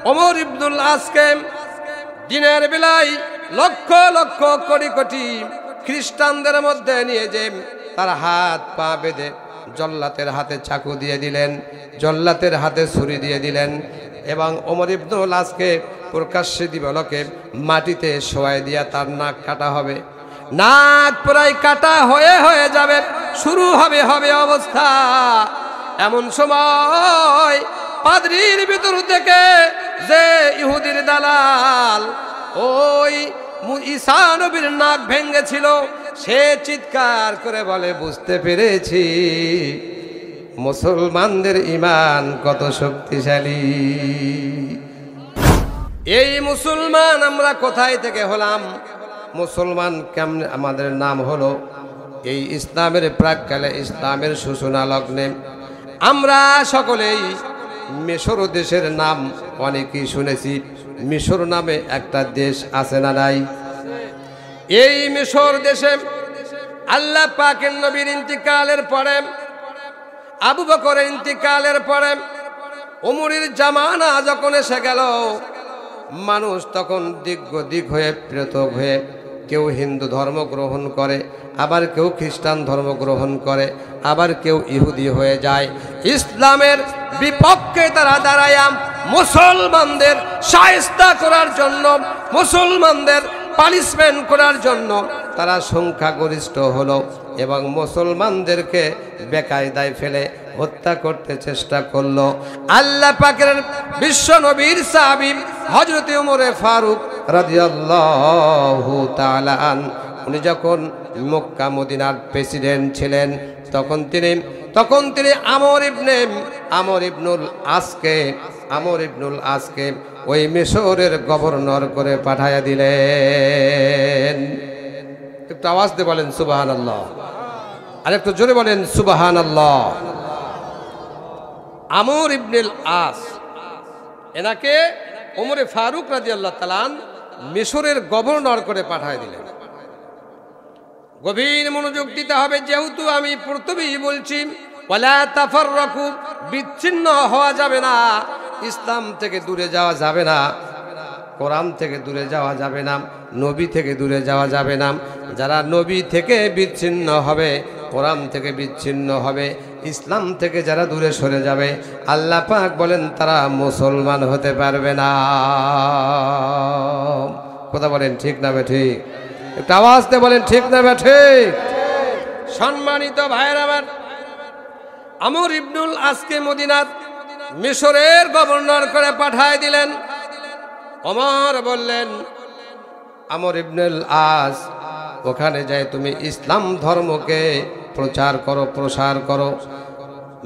ওমর ইবনুল আসকে দিনের বেলায় লক্ষ লক্ষ কোটি কোটি খ্রিস্টানদের মধ্যে নিয়ে যে তার হাত পা বেঁধে জল্লাতের হাতে চাকু দিয়ে দিলেন, জল্লাতের হাতে ছুরি দিয়ে দিলেন এবং ওমর ইবনুল আসকে প্রকাশ্যে দিবালকে মাটিতে শোয়াই দিয়া তার নাক কাটা হবে। নাক প্রায় কাটা হয়ে যাবে, শুরু হবে অবস্থা। এমন সময় পাদ্রীর ভিতর থেকে যে ইহুদির দালাল ওই ঈসা নবীর নাক ভেঙেছিল, সে চিৎকার করে বলে, বুঝতে পেরেছি মুসলমানদের ঈমান কত শক্তিশালী। এই মুসলমান আমরা কোথায় থেকে হলাম? মুসলমান কেমনে আমাদের নাম হলো? এই ইসলামের প্রাক্কালে, ইসলামের সূচনা লগ্নে আমরা সকলেই মিশর দেশের নাম অনেকেই শুনেছি। মিশর নামে একটা দেশ আছে না নাই? এই মিশর দেশে আল্লাহ পাকের নবীর ইন্তিকালের পরে, আবু বকরের ইন্তিকালের পরে ওমরের জামানা যখন এসে গেল, মানুষ তখন দিক হয়ে পৃথক হয়ে কেউ হিন্দু ধর্ম গ্রহণ করে, আবার কেউ খ্রিস্টান ধর্ম গ্রহণ করে, আবার কেউ ইহুদি হয়ে যায়। ইসলামের বিপক্ষে তারা দাঁড়ায় মুসলমানদের শায়েস্তা করার জন্য, মুসলমানদের পানিশমেন্ট করার জন্য তারা সংখ্যাগরিষ্ঠ হলো এবং মুসলমানদেরকে বেকায়দায় ফেলে হত্যা করতে চেষ্টা করলো। আল্লাহ পাকের বিশ্ব নবীর সাহাবী হযরত ওমর ফারুক রাদিয়াল্লাহু তাআলা আন, উনি যখন মক্কা মদিনার প্রেসিডেন্ট ছিলেন, তখন তিনি আমর ইবনুল আসকে ওই মিশরের গভর্নর করে পাঠাইয়া দিলেন। একটু আওয়াজ দিয়ে বলেন সুবহানাল্লাহ, আর একটু জোরে বলেন সুবহানাল্লাহ। আমর ইবনুল আস, এনাকে ওমর ফারুক রাদিয়াল্লাহু তাআলা মিশরের গভর্নর করে পাঠায় দিলেন। গভীর মনোযোগ দিতে হবে, যেহেতু আমি প্রথমেই বলছি ওয়ালা তাফাররাকু, বিচ্ছিন্ন হওয়া যাবে না, ইসলাম থেকে দূরে যাওয়া যাবে না, কোরআন থেকে দূরে যাওয়া যাবে না, নবী থেকে দূরে যাওয়া যাবে না। যারা নবী থেকে বিচ্ছিন্ন হবে, কোরআন থেকে বিচ্ছিন্ন হবে, ইসলাম থেকে যারা দূরে সরে যাবে, আল্লাহ পাক বলেন তারা মুসলমান হতে পারবে না। কথা বলেন ঠিক না ঠিক? একটু আওয়াজ দিয়ে বলেন ঠিক না ঠিক? সম্মানিত ভাইয়ের আমার, আমর ইবনুল আসকে মদিনাত মিশরের গভর্নর করে পাঠায় দিলেন। ওমর বললেন, আমর ইবনুল আস, ওখানে যায় তুমি ইসলাম ধর্মকে প্রসার করো,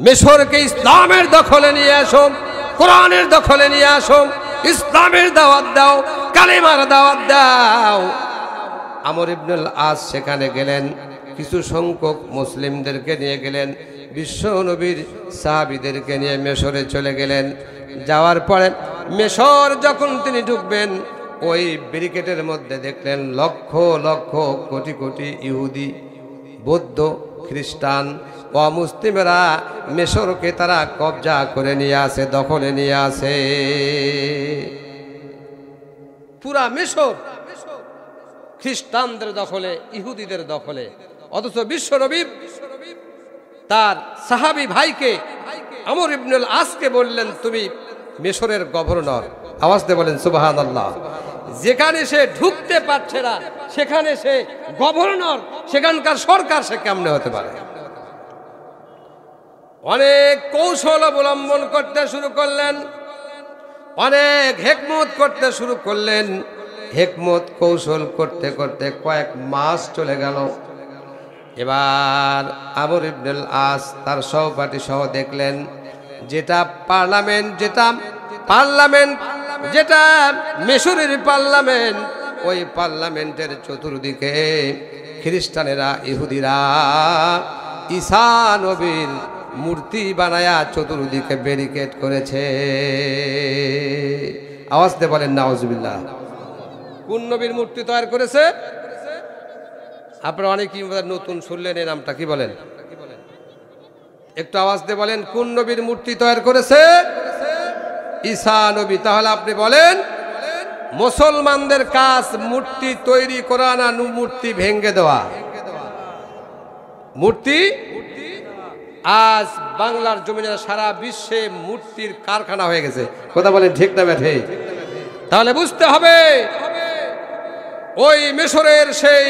মিশরকে ইসলামের দখলে নিয়ে আসো, কোরআনের দখলে নিয়ে আসো, ইসলামের দাওয়াত দাও, কালেমার দাওয়াত দাও। আমর ইবনুল আস সেখানে গেলেন, কিছু সংখ্যক মুসলিমদেরকে নিয়ে গেলেন, বিশ্ব নবীর সাহাবীদেরকে নিয়ে মিশরে চলে গেলেন। যাওয়ার পরে মিশর যখন তিনি ঢুকবেন, ওই ব্যারিকেডের মধ্যে দেখলেন লক্ষ লক্ষ কোটি কোটি ইহুদি, বৌদ্ধ, খ্রিস্টান, অমুসলিমেরা মিশরকে তারা কবজা করে নিয়ে আসে, দখলে নিয়ে আসে। পুরা মিশর খ্রিস্টানদের দখলে, ইহুদিদের দখলে। অথচ বিশ্ব নবী তার সাহাবী ভাইকে আমর ইবনুল আসকে বললেন, তুমি মিশরের গভর্নর। আওয়াজ দিয়ে বলেন সুবহানাল্লাহ। যেখানে সে ঢুকতে পারছে না, সেখানে সে গভর্নর, সেখানকার সরকার সে কেমনে হতে পারে? অনেক কৌশল অবলম্বন করতে শুরু করলেন, অনেক হেকমত করতে শুরু করলেন। হেকমত কৌশল করতে করতে কয়েক মাস চলে গেল। এবার আমর ইবনুল আস তার সহপাঠী সহ দেখলেন, যেটা মিশরের পার্লামেন্ট, ওই পার্লামেন্টের চতুর্দিকে খ্রিস্টানেরা, ইহুদিরা ঈসা নবীর মূর্তি বানায়া চতুর্দিকে ব্যারিকেড করেছে। আওয়াজ দিয়ে বলেন নাউজুবিল্লাহ। কোন নবীর মূর্তি তৈরি করেছে? আপনারা অনেকেই নতুন শুনলেন, এই নামটা কি বলেন? একটু আওয়াজ দিয়ে বলেন, কোন নবীর মূর্তি তৈরি করেছে? ঈসা নবী। তাহলে আপনি বলেন মুসলমানদের কাজ মূর্তি তৈরি করা না মূর্তি ভেঙে দেওয়া? মূর্তি আজ বাংলার জমিনে সারা বিশ্বে মূর্তির কারখানা হয়ে গেছে। কথা বলেন ঠিক না বেঠে? তাহলে বুঝতে হবে ওই মিশরের সেই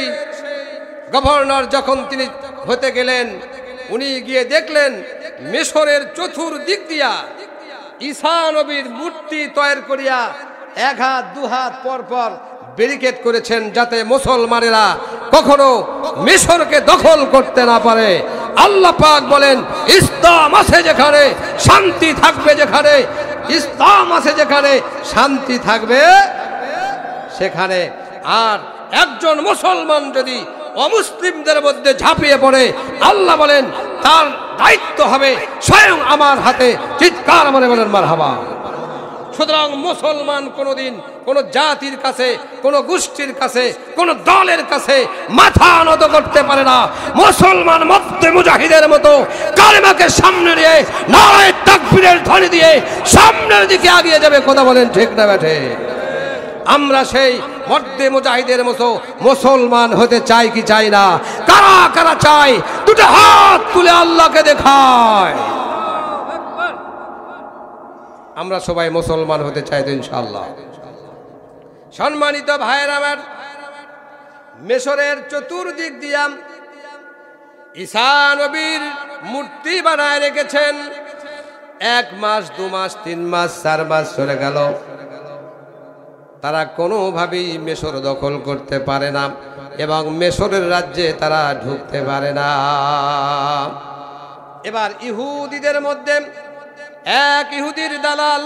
গভর্নর যখন তিনি হতে গেলেন, উনি গিয়ে দেখলেন মিশরের চতুর্দিক দিয়া ঈসা নবীর মূর্তি তৈরি করিয়া এক হাত দু হাত পর পর ব্যারিকেড করেছেন, যাতে মুসলমানেরা কখনো মিশরকে দখল করতে না পারে। আল্লাহ পাক বলেন ইসলাম আছে যেখানে শান্তি থাকবে, যেখানে ইসলাম আছে যেখানে শান্তি থাকবে সেখানে। আর একজন মুসলমান যদি অমুসলিমদের মধ্যে ঝাঁপিয়ে পড়ে, আল্লাহ বলেন তার দায়িত্ব হবে স্বয়ং আমার হাতে। চিৎকার মনে বলেন মারহাবা। সুতরাং মুসলমান কোনোদিন কোনো জাতির কাছে, কোনো গোষ্ঠীর কাছে, কোনো দলের কাছে মাথা নত করতে পারে না। মুসলমান মধ্যে মুজাহিদের মতো কালেমাকে সামনে নিয়ে নারায়ে তাকবীরের ধ্বনি দিয়ে সামনের দিকে এগিয়ে যাবে। কথা বলেন ঠিক না বেঠে? আমরা সেই মধ্যে মুজাহিদের মতো মুসলমান হতে চাই কি চাই না? কারা কারা চাই দুটো হাত তুলে আল্লাহকে দেখায়। আমরা সবাই মুসলমান হতে চাই তো ইনশাআল্লাহ। সম্মানিত ভাইয়েরা আমার, মিশরের চতুর্দিক দিয়া ঈসা নবীর মূর্তি বানায় রেখেছেন। 1 মাস 2 মাস 3 মাস 4 মাস চলে গেল, তারা কোনোভাবেই মিশর দখল করতে পারে না এবং মিশরের রাজ্যে তারা ঢুকতে পারে না। এবার ইহুদিদের মধ্যে এক ইহুদির দালাল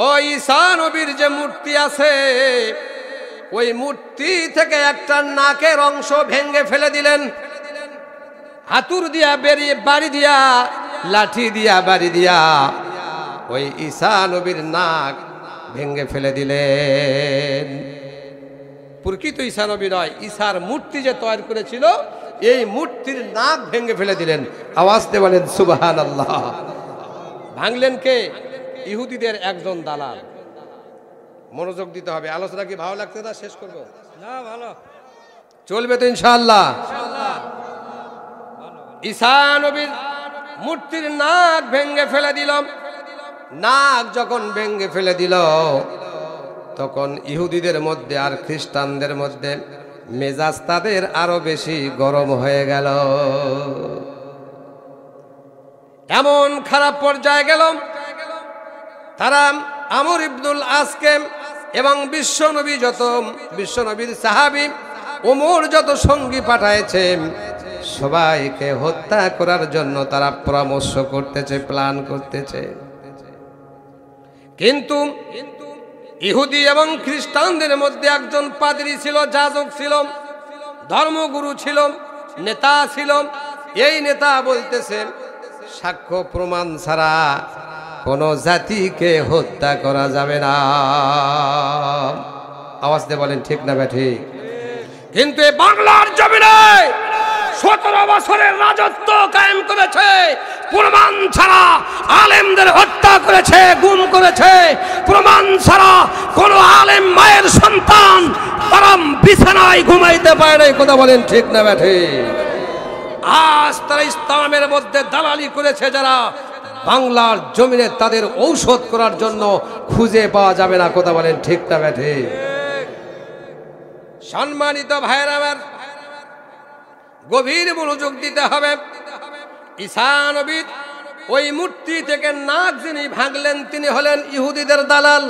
ওই ঈসা নবীর যে মূর্তি আছে, ওই মূর্তি থেকে একটা নাকের অংশ ভেঙে ফেলে দিলেন। হাতুর দিয়া বেরিয়ে বাড়ি দিয়া, লাঠি দিয়া বাড়ি দিয়া ওই ঈসা নবীর নাক ভেঙে ফেলে দিলেন। প্রকৃত ঈসা নবী নয়, ঈসার মূর্তি যে তৈরি করেছিল এই মূর্তির নাক ভেঙে ফেলে দিলেন। আওয়াজ দিয়ে বলেন সুবহানাল্লাহ। ভাঙলেন কে? ইহুদিদের একজন দালাল। মনোযোগ দিতে হবে। আলোচনা কি ভালো লাগছে না? শেষ করবো না? ভালো চলবে তো ইনশাআল্লাহ। ঈসা নবীর মূর্তির নাক ভেঙে ফেলে দিল। নাক যখন ভেঙে ফেলে দিল, তখন ইহুদিদের মধ্যে আর খ্রিস্টানদের মধ্যে মেজাজ তাদের আরো বেশি গরম হয়ে গেল। এমন খারাপ পর্যায়ে গেল, তারা আমর ইবনুল আসকে এবং বিশ্বনবীর সাহাবী ওমর যত সঙ্গী পাঠাইছে, সবাইকে হত্যা করার জন্য তারা পরামর্শ করতেছে, প্ল্যান করতেছে। কিন্তু ইহুদি এবং খ্রিস্টানদের মধ্যে একজন পাদ্রী ছিল, যাজক ছিল, ধর্মগুরু ছিল, নেতা ছিল। এই নেতা বলতেছে সাক্ষ্য প্রমাণ ছাড়া কোন জাতিকে হত্যা করা যাবে না। আওয়াজ দিয়ে বলেন ঠিক না ঠিক? কিন্তু এই বাংলার জমিনে 17 বছরের রাজত্ব কায়েম করেছে, প্রমাণ ছাড়া আলেমদের হত্যা করেছে, গুম করেছে। প্রমাণ ছাড়া কোন আলেম মায়ের সন্তান তারা বিছানায় ঘুমাইতে পারে না। কথা বলেন ঠিক না ঠিক? আজ তারা ইসলামের মধ্যে দালালি করেছে যারা, বাংলার জমিনে তাদের ঔষধ করার জন্য খুঁজে পাওয়া যাবে না। কথা বলেন ঠিক না ঠিক? সম্মানিত ভাইয়েরা আমার, গভীর মনোযোগ দিতে হবে। ঈসা নবীর ওই মূর্তি থেকে নাক যিনি ভাঙলেন তিনি হলেন ইহুদিদের দালাল।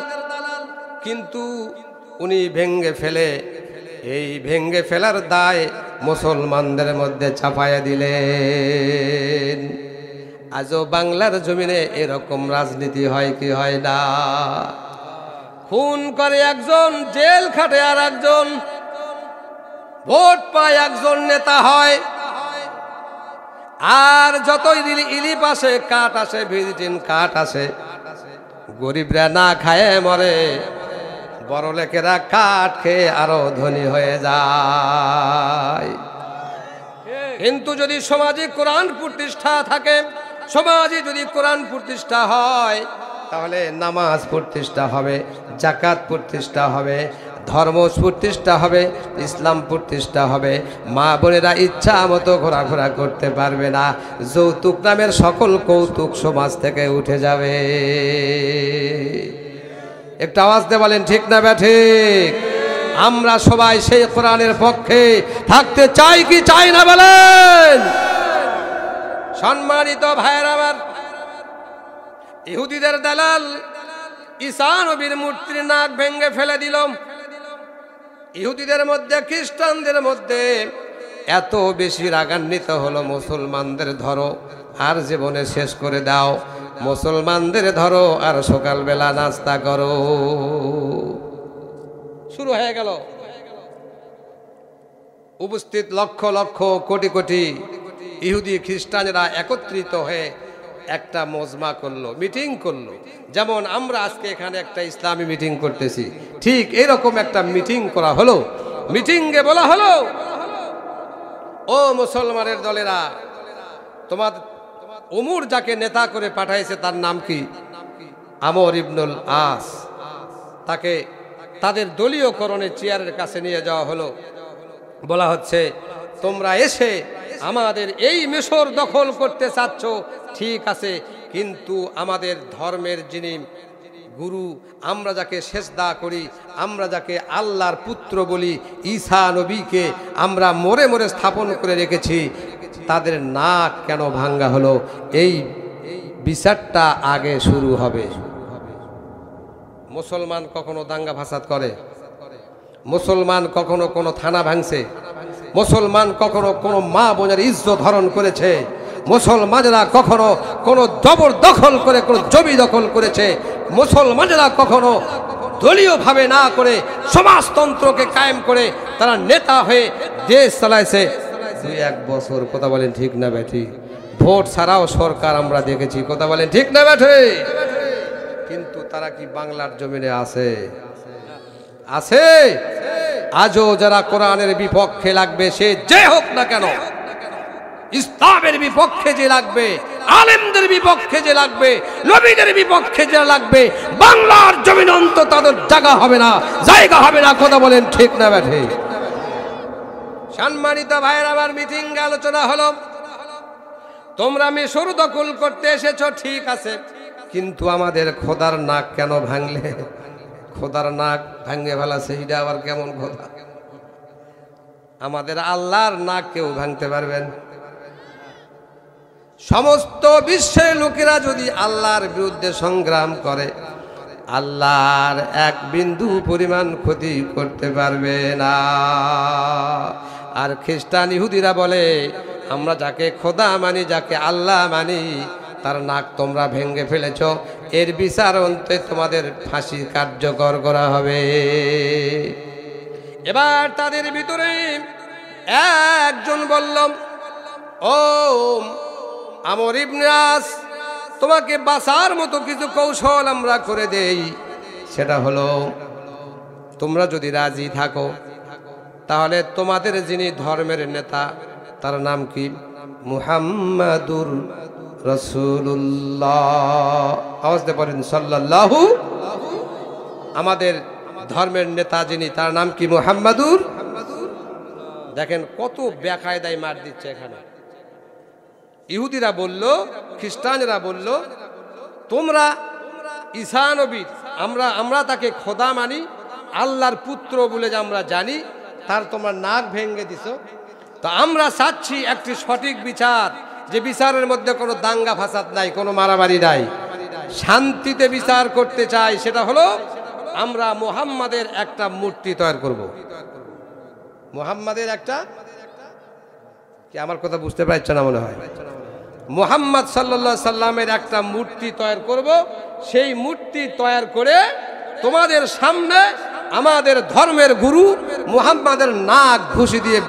কিন্তু উনি ভেঙ্গে ফেলে এই ভেঙ্গে ফেলার দায় মুসলমানদের মধ্যে চাপাইয়া দিলেন। আজও বাংলার জমিনে এরকম রাজনীতি হয় কি হয় না? খুন করে একজন, জেল খাটে আর একজন, ভোট পায় একজন, নেতা হয়। আর যতই ইলিপ আসে, কাঠ আসে, ভিজিটিং কাঠ আসে, গরিবরা না খায় মরে, বড় লোকেরা কাঠ খেয়ে আরো ধনী হয়ে যায়। কিন্তু যদি সমাজে কোরআন প্রতিষ্ঠা থাকে, সমাজে যদি কোরআন প্রতিষ্ঠা হয় তাহলে নামাজ প্রতিষ্ঠা হবে, জাকাত প্রতিষ্ঠা হবে, ধর্ম প্রতিষ্ঠা হবে, ইসলাম প্রতিষ্ঠা হবে। মা বোনেরা ইচ্ছা মতো ঘোরাঘোরা করতে পারবে না, যৌতুক নামের সকল কৌতুক সমাজ থেকে উঠে যাবে। একটু আওয়াজ দিয়ে বলেন ঠিক না ঠিক? আমরা সবাই সেই কোরআনের পক্ষে থাকতে চাই কি চাই না বলেন? সম্মানিত ভাইয়েরা আমার, ইহুদিদের দালাল ঈসা নবীর মূর্তির নাক ভেঙে ফেলে দিল। ইহুদিদের মধ্যে, খ্রিস্টানদের মধ্যে এত বেশি রাগান্বিত হলো, মুসলমানদের ধরো আর জীবনে শেষ করে দাও, মুসলমানদের ধরো আর সকালবেলা নাস্তা করো। শুরু হয়ে গেল। উপস্থিত লক্ষ লক্ষ কোটি কোটি ইহুদি খ্রিস্টানরা একত্রিত হয়ে একটা মজমা করলো, মিটিং করলো। যেমন আমরা আজকে এখানে একটা ইসলামী মিটিং করতেছি, ঠিক এরকম একটা মিটিং করা হলো। মিটিংয়ে বলা হলো, ও মুসলমানের দলেরা, তোমার উমর যাকে নেতা করে পাঠাইছে তার নাম কি? আমর ইবনুল আস। তাকে তাদের দলীয়করণে চেয়ারের কাছে নিয়ে যাওয়া হলো। বলা হচ্ছে, তোমরা এসে আমাদের এই মিশর দখল করতে চাচ্ছ, ঠিক আছে, কিন্তু আমাদের ধর্মের যিনি গুরু, আমরা যাকে সেজদা করি, আমরা যাকে আল্লাহর পুত্র বলি, ঈসা নবীকে আমরা মরে মরে স্থাপন করে রেখেছি, তাদের নাক কেন ভাঙ্গা হলো? এই বিচারটা আগে শুরু হবে। মুসলমান কখনো দাঙ্গা ফাসাদ করে? মুসলমান কখনো কোনো থানা ভাঙছে? মুসলমান কখনো কোনো মা বোনের ইজ্জত হরণ করেছে? মুসলমানেরা কখনো কোনো জবরদখল করে কোনো জমি দখল করেছে? মুসলমানেরা কখনো দলীয়ভাবে না করে সমাজতন্ত্রকে কায়েম করে তারা নেতা হয়ে দেশ চালাইছে 2-1 বছর। কথা বলেন ঠিক না ব্যাঠি? ভোট ছাড়াও সরকার আমরা দেখেছি। কথা বলেন ঠিক না ব্যাঠি? কিন্তু তারা কি বাংলার জমিনে আছে? আছে? আজও যারা কোরআনের বিপক্ষে লাগবে, সে যে হোক না কেন, ইসলামের বিপক্ষে যে লাগবে, আলেমদের বিপক্ষে যে লাগবে, নবীদের বিপক্ষে যে লাগবে, বাংলার জমিন অন্তত তাদের জায়গা হবে না, জায়গা হবে না। কথা বলেন ঠিক না ব্যাঠি? সম্মানিত ভাইয়ের আমার, মিটিং আলোচনা হলো, তোমরা মিশর দখল করতে এসেছো, ঠিক আছে, কিন্তু আমাদের খোদার নাক কেন ভাঙলে? খোদার নাক ভাঙে ফেলাছে, এটা আবার কেমন খোদা? আমাদের আল্লাহর নাক কেউ ভাঙতে পারবেন? সমস্ত বিশ্বের লোকেরা যদি আল্লাহর বিরুদ্ধে সংগ্রাম করে, আল্লাহর এক বিন্দু পরিমাণ ক্ষতি করতে পারবে না। আর খ্রিস্টান ইহুদিরা বলে, আমরা যাকে খোদা মানি, যাকে আল্লাহ মানি, তার নাক তোমরা ভেঙে ফেলেছ, এর বিচার অন্তে তোমাদের ফাঁসি কার্যকর করা হবে। এবার তাদের ভিতরে একজন বলল, ও আমর ইবনে আস, তোমাকে বাঁচার মতো কিছু কৌশল আমরা করে দেই। সেটা হলো, তোমরা যদি রাজি থাকো তাহলে তোমাদের যিনি ধর্মের নেতা, তার নাম কি? মুহাম্মাদুর রাসূলুল্লাহ। আওয়াজ দিয়ে বলেন সাল্লাল্লাহু। আমাদের ধর্মের নেতা যিনি, তার নাম কি? মুহাম্মাদুর। দেখেন কত বেকায়দায় মার দিচ্ছে এখানে। ইহুদিরা বলল, খ্রিস্টানরা বলল, তোমরা ঈসা নবী, আমরা তাকে খোদা মানি, আল্লাহর পুত্র বলে যে আমরা জানি, তার তোমরা নাক ভেঙে দিছো। তো আমরা চাচ্ছি একটি সঠিক বিচার, যে বিচারের মধ্যে কোনো দাঙ্গা ফাসাদ নাই, কোনো মারামারি নাই, শান্তিতে বিচার করতে চাই। সেটা হলো, আমরা মুহাম্মাদের একটা মূর্তি তৈরি করব। মুহাম্মাদের একটা, কি আমার কথা বুঝতে পারছেন না মনে হয়? মুহাম্মদ সাল্লাল্লাহু আলাইহি সাল্লামের একটা মূর্তি তৈরি করব। সেই মূর্তি তৈরি করে তোমাদের সামনে আমাদের ধর্মের গুরু মুহাম্মাদের নাক ঘুষি দিয়ে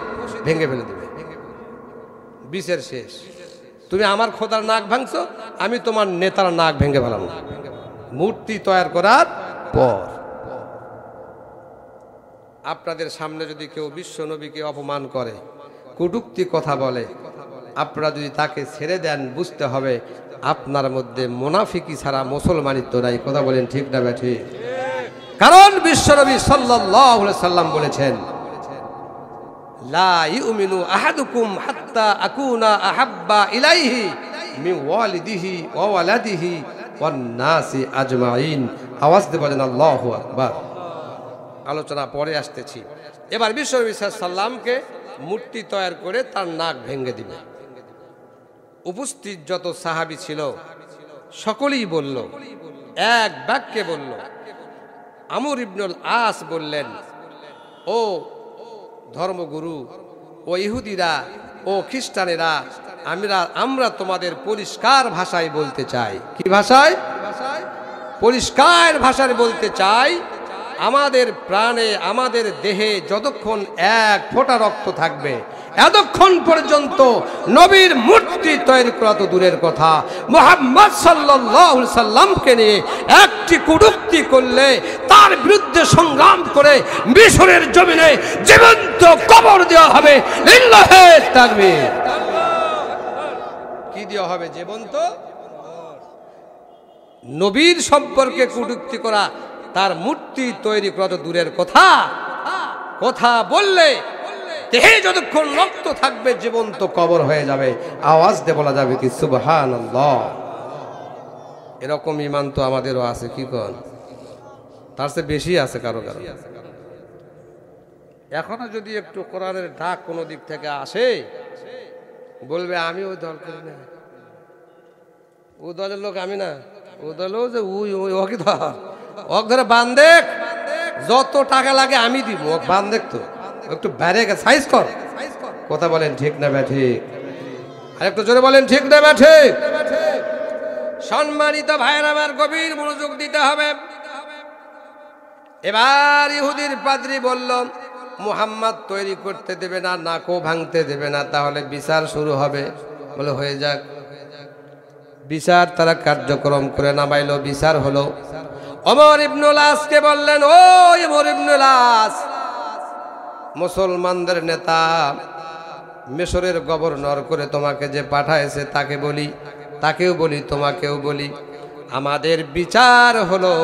ভেঙে ফেলে দেবে। বিচার শেষ। তুমি আমার খোদার নাক ভাঙছো, আমি তোমার নেতার নাক ভেঙে ফেলাম। মূর্তি তৈরি করার পর আপনাদের সামনে যদি কেউ বিশ্ব নবীকে অপমান করে, কটূক্তি কথা বলে, আপনারা যদি তাকে ছেড়ে দেন বুঝতে হবে আপনার মধ্যে মুনাফিকি ছাড়া মুসলমানিত্ব নাই। কথা বলেন ঠিক না ঠিক? কারণ বিশ্বনবী সাল্লাল্লাহু আলাইহি সাল্লাম বলেছেন, লা ইউমিনু আহাদুকুম হাত্তা আকুনা আহাব্বা ইলাইহি মিন ওয়ালিদিহি ওয়া ওয়ালাদিহি ওয়ান নাসি আজমাইন। আওয়াজ দিয়ে বলেন আল্লাহু আকবার। আলোচনা পরে আসতেছি। এবার বিশ্বনবী সাল্লাল্লাহু আলাইহি সাল্লামকে মূর্তি তৈরি করে তার নাক ভেঙে দিবে। উপস্থিত যত সাহাবী ছিল সকলেই বলল, এক বাক্যে বলল। আমর ইবনুল আস বললেন, ও ধর্মগুরু, ও ইহুদিরা, ও খ্রিস্টানেরা, আমরা তোমাদের পরিষ্কার ভাষায় বলতে চাই। কি ভাষায়? পরিষ্কার ভাষায় বলতে চাই, আমাদের প্রাণে আমাদের দেহে যতক্ষণ এক ফোঁটা রক্ত থাকবে এতক্ষণ পর্যন্ত নবীর মূর্তি তৈরি করা তো দূরের কথা, মুহাম্মদ সাল্লাল্লাহু আলাইহি সাল্লামকে নিয়ে একটি কটূক্তি করলে তার বিরুদ্ধে সংগ্রাম করে মিশরের জমিনে জীবন্ত কবর দেওয়া হবে। লিল্লাহি তাকবীর। কি দেওয়া হবে? জীবন্ত। নবীর সম্পর্কে কটূক্তি করা, তার মূর্তি তৈরি করা তো দূরের কথা, কথা বললে দেহে যতক্ষণ রক্ত থাকবে জীবন্ত কবর হয়ে যাবে। আওয়াজ দিয়ে বলা যাবে কি সুবহানাল্লাহ। এরকম ঈমান তো আমাদেরও আছে, কি কোন? তার চেয়ে বেশি আছে কারো কারো। এখনো যদি একটু কোরআনের ডাক কোনো দিক থেকে আসে, বলবে আমি ওই দল করি না, ও দলের লোক আমি না, ও দলও যে ওকে ধর, ওক ধরে বান্ধেক, যত টাকা লাগে আমি দিব, ওক বান্ধেক তো একটু বাইরে সাইজ কর। কথা বলেন ঠিক না ঠিক? আর একটু জোরে বলেন ঠিক না ঠিক? সম্মানিত ভাইয়ের আমার, গভীর মনোযোগ দিতে হবে। এবার ইহুদির পাদ্রী বলল, মুহাম্মদ তৈরি করতে দেবে না, নাকও ভাঙতে দেবে না, তাহলে বিচার শুরু হবে। বলে হয়ে যাক। বিচার তারা কার্যক্রম করে নামাইল, বিচার হলো। ওমর ইবনুল আসকে বললেন, ও ওমর ইবনুল আস, মুসলমানদের নেতা, মিশরের গভর্নর করে তোমাকে যে পাঠাইছে তাকে বলি, তাকেও বলি, তোমাকেও বলি, আমাদের বিচার হলো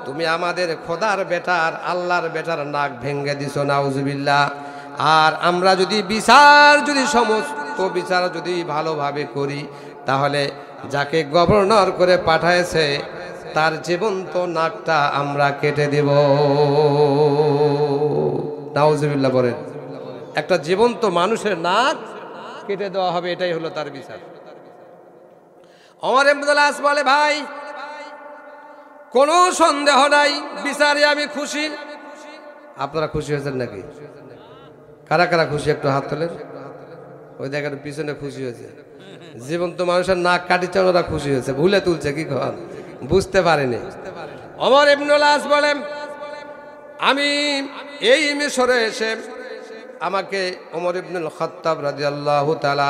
তুমি আমাদের খোদার বেটার, আল্লাহর বেটার নাক ভেঙে দিছো, নাউজুবিল্লাহ। আর আমরা যদি বিচার, যদি সমস্ত বিচার যদি ভালোভাবে করি, তাহলে যাকে গভর্নর করে পাঠাইছে তার জীবন্ত নাকটা আমরা কেটে দেব। নাউজুবিল্লাহ বলেন। একটা জীবন্ত মানুষের নাক কেটে দেওয়া হবে, এটাই হলো তার বিচার। ওমর ইবনুল আস বলে, ভাই কোনো সন্দেহ নাই, বিচারে আমি খুশি। আপনারা খুশি হয়েছেন নাকি? কারা কারা খুশি একটু হাত তোলেন। ওই দেখেন পিছনে খুশি হয়েছে। জীবন্ত মানুষের নাক কাটিছে, ওরা খুশি হয়েছে, ভুলে তুলছে, কি কন বুঝতে পারেনি। ওমর ইবনুল আস বলেন, আমি এই মিশরে এসে আমাকে ওমর ইবনুল খাত্তাব রাদিয়াল্লাহু তাআলা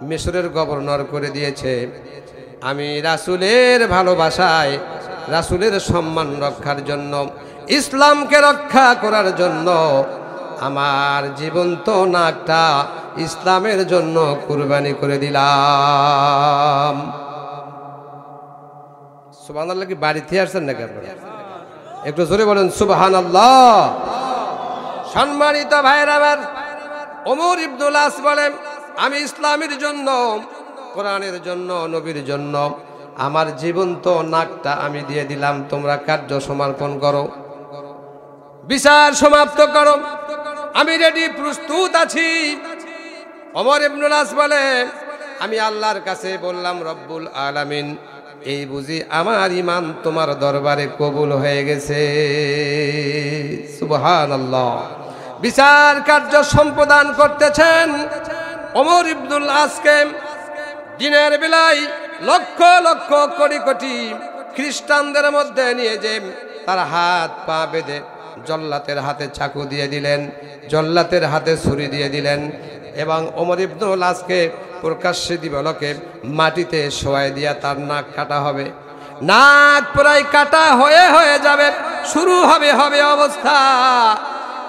মিশরের গভর্নর করে দিয়েছে। আমি রাসূলের ভালোবাসায়, রাসূলের সম্মান রক্ষার জন্য, ইসলামকে রক্ষা করার জন্য আমার জীবন্ত নাকটা ইসলামের জন্য কুরবানি করে দিলাম। সুবহানাল্লাহ। কি বাড়িতে আসছেন নাকি আপনারা? একটু জোরে বলেন সুবহানাল্লাহ। সম্মানিত ভাইরা আমার, ওমর ইবনুল আস বলেন, আমি ইসলামের জন্য, কোরআনের জন্য, নবীর জন্য আমার জীবন্ত নাকটা আমি দিয়ে দিলাম। তোমরা কার্য সমর্পণ করো, বিচার সমাপ্ত করো, আমি রেডি, প্রস্তুত আছি। ওমর ইবনুল আস বলে, আমি আল্লাহর কাছে বললাম, রব্বুল আলামিন, এই বুঝি আমার ঈমান তোমার দরবারে কবুল হয়ে গেছে। সুবহানাল্লাহ। বিচার কার্য সম্পাদন করতেছেন ওমর ইবনুল আসকে। দিনের বেলায় লক্ষ লক্ষ কোটি কোটি খ্রিস্টানদের মধ্যে নিয়ে যে তার হাত পা বেঁধে জল্লাতের হাতে চাকু দিয়ে দিলেন, জল্লাতের হাতে ছুরি দিয়ে দিলেন, এবং ওমর ইবনুল আসকে প্রকাশ্যে দিবালকে মাটিতে শোয়াই দিয়া তার নাক কাটা হবে। নাক প্রায় কাটা হয়ে যাবে, শুরু হবে অবস্থা।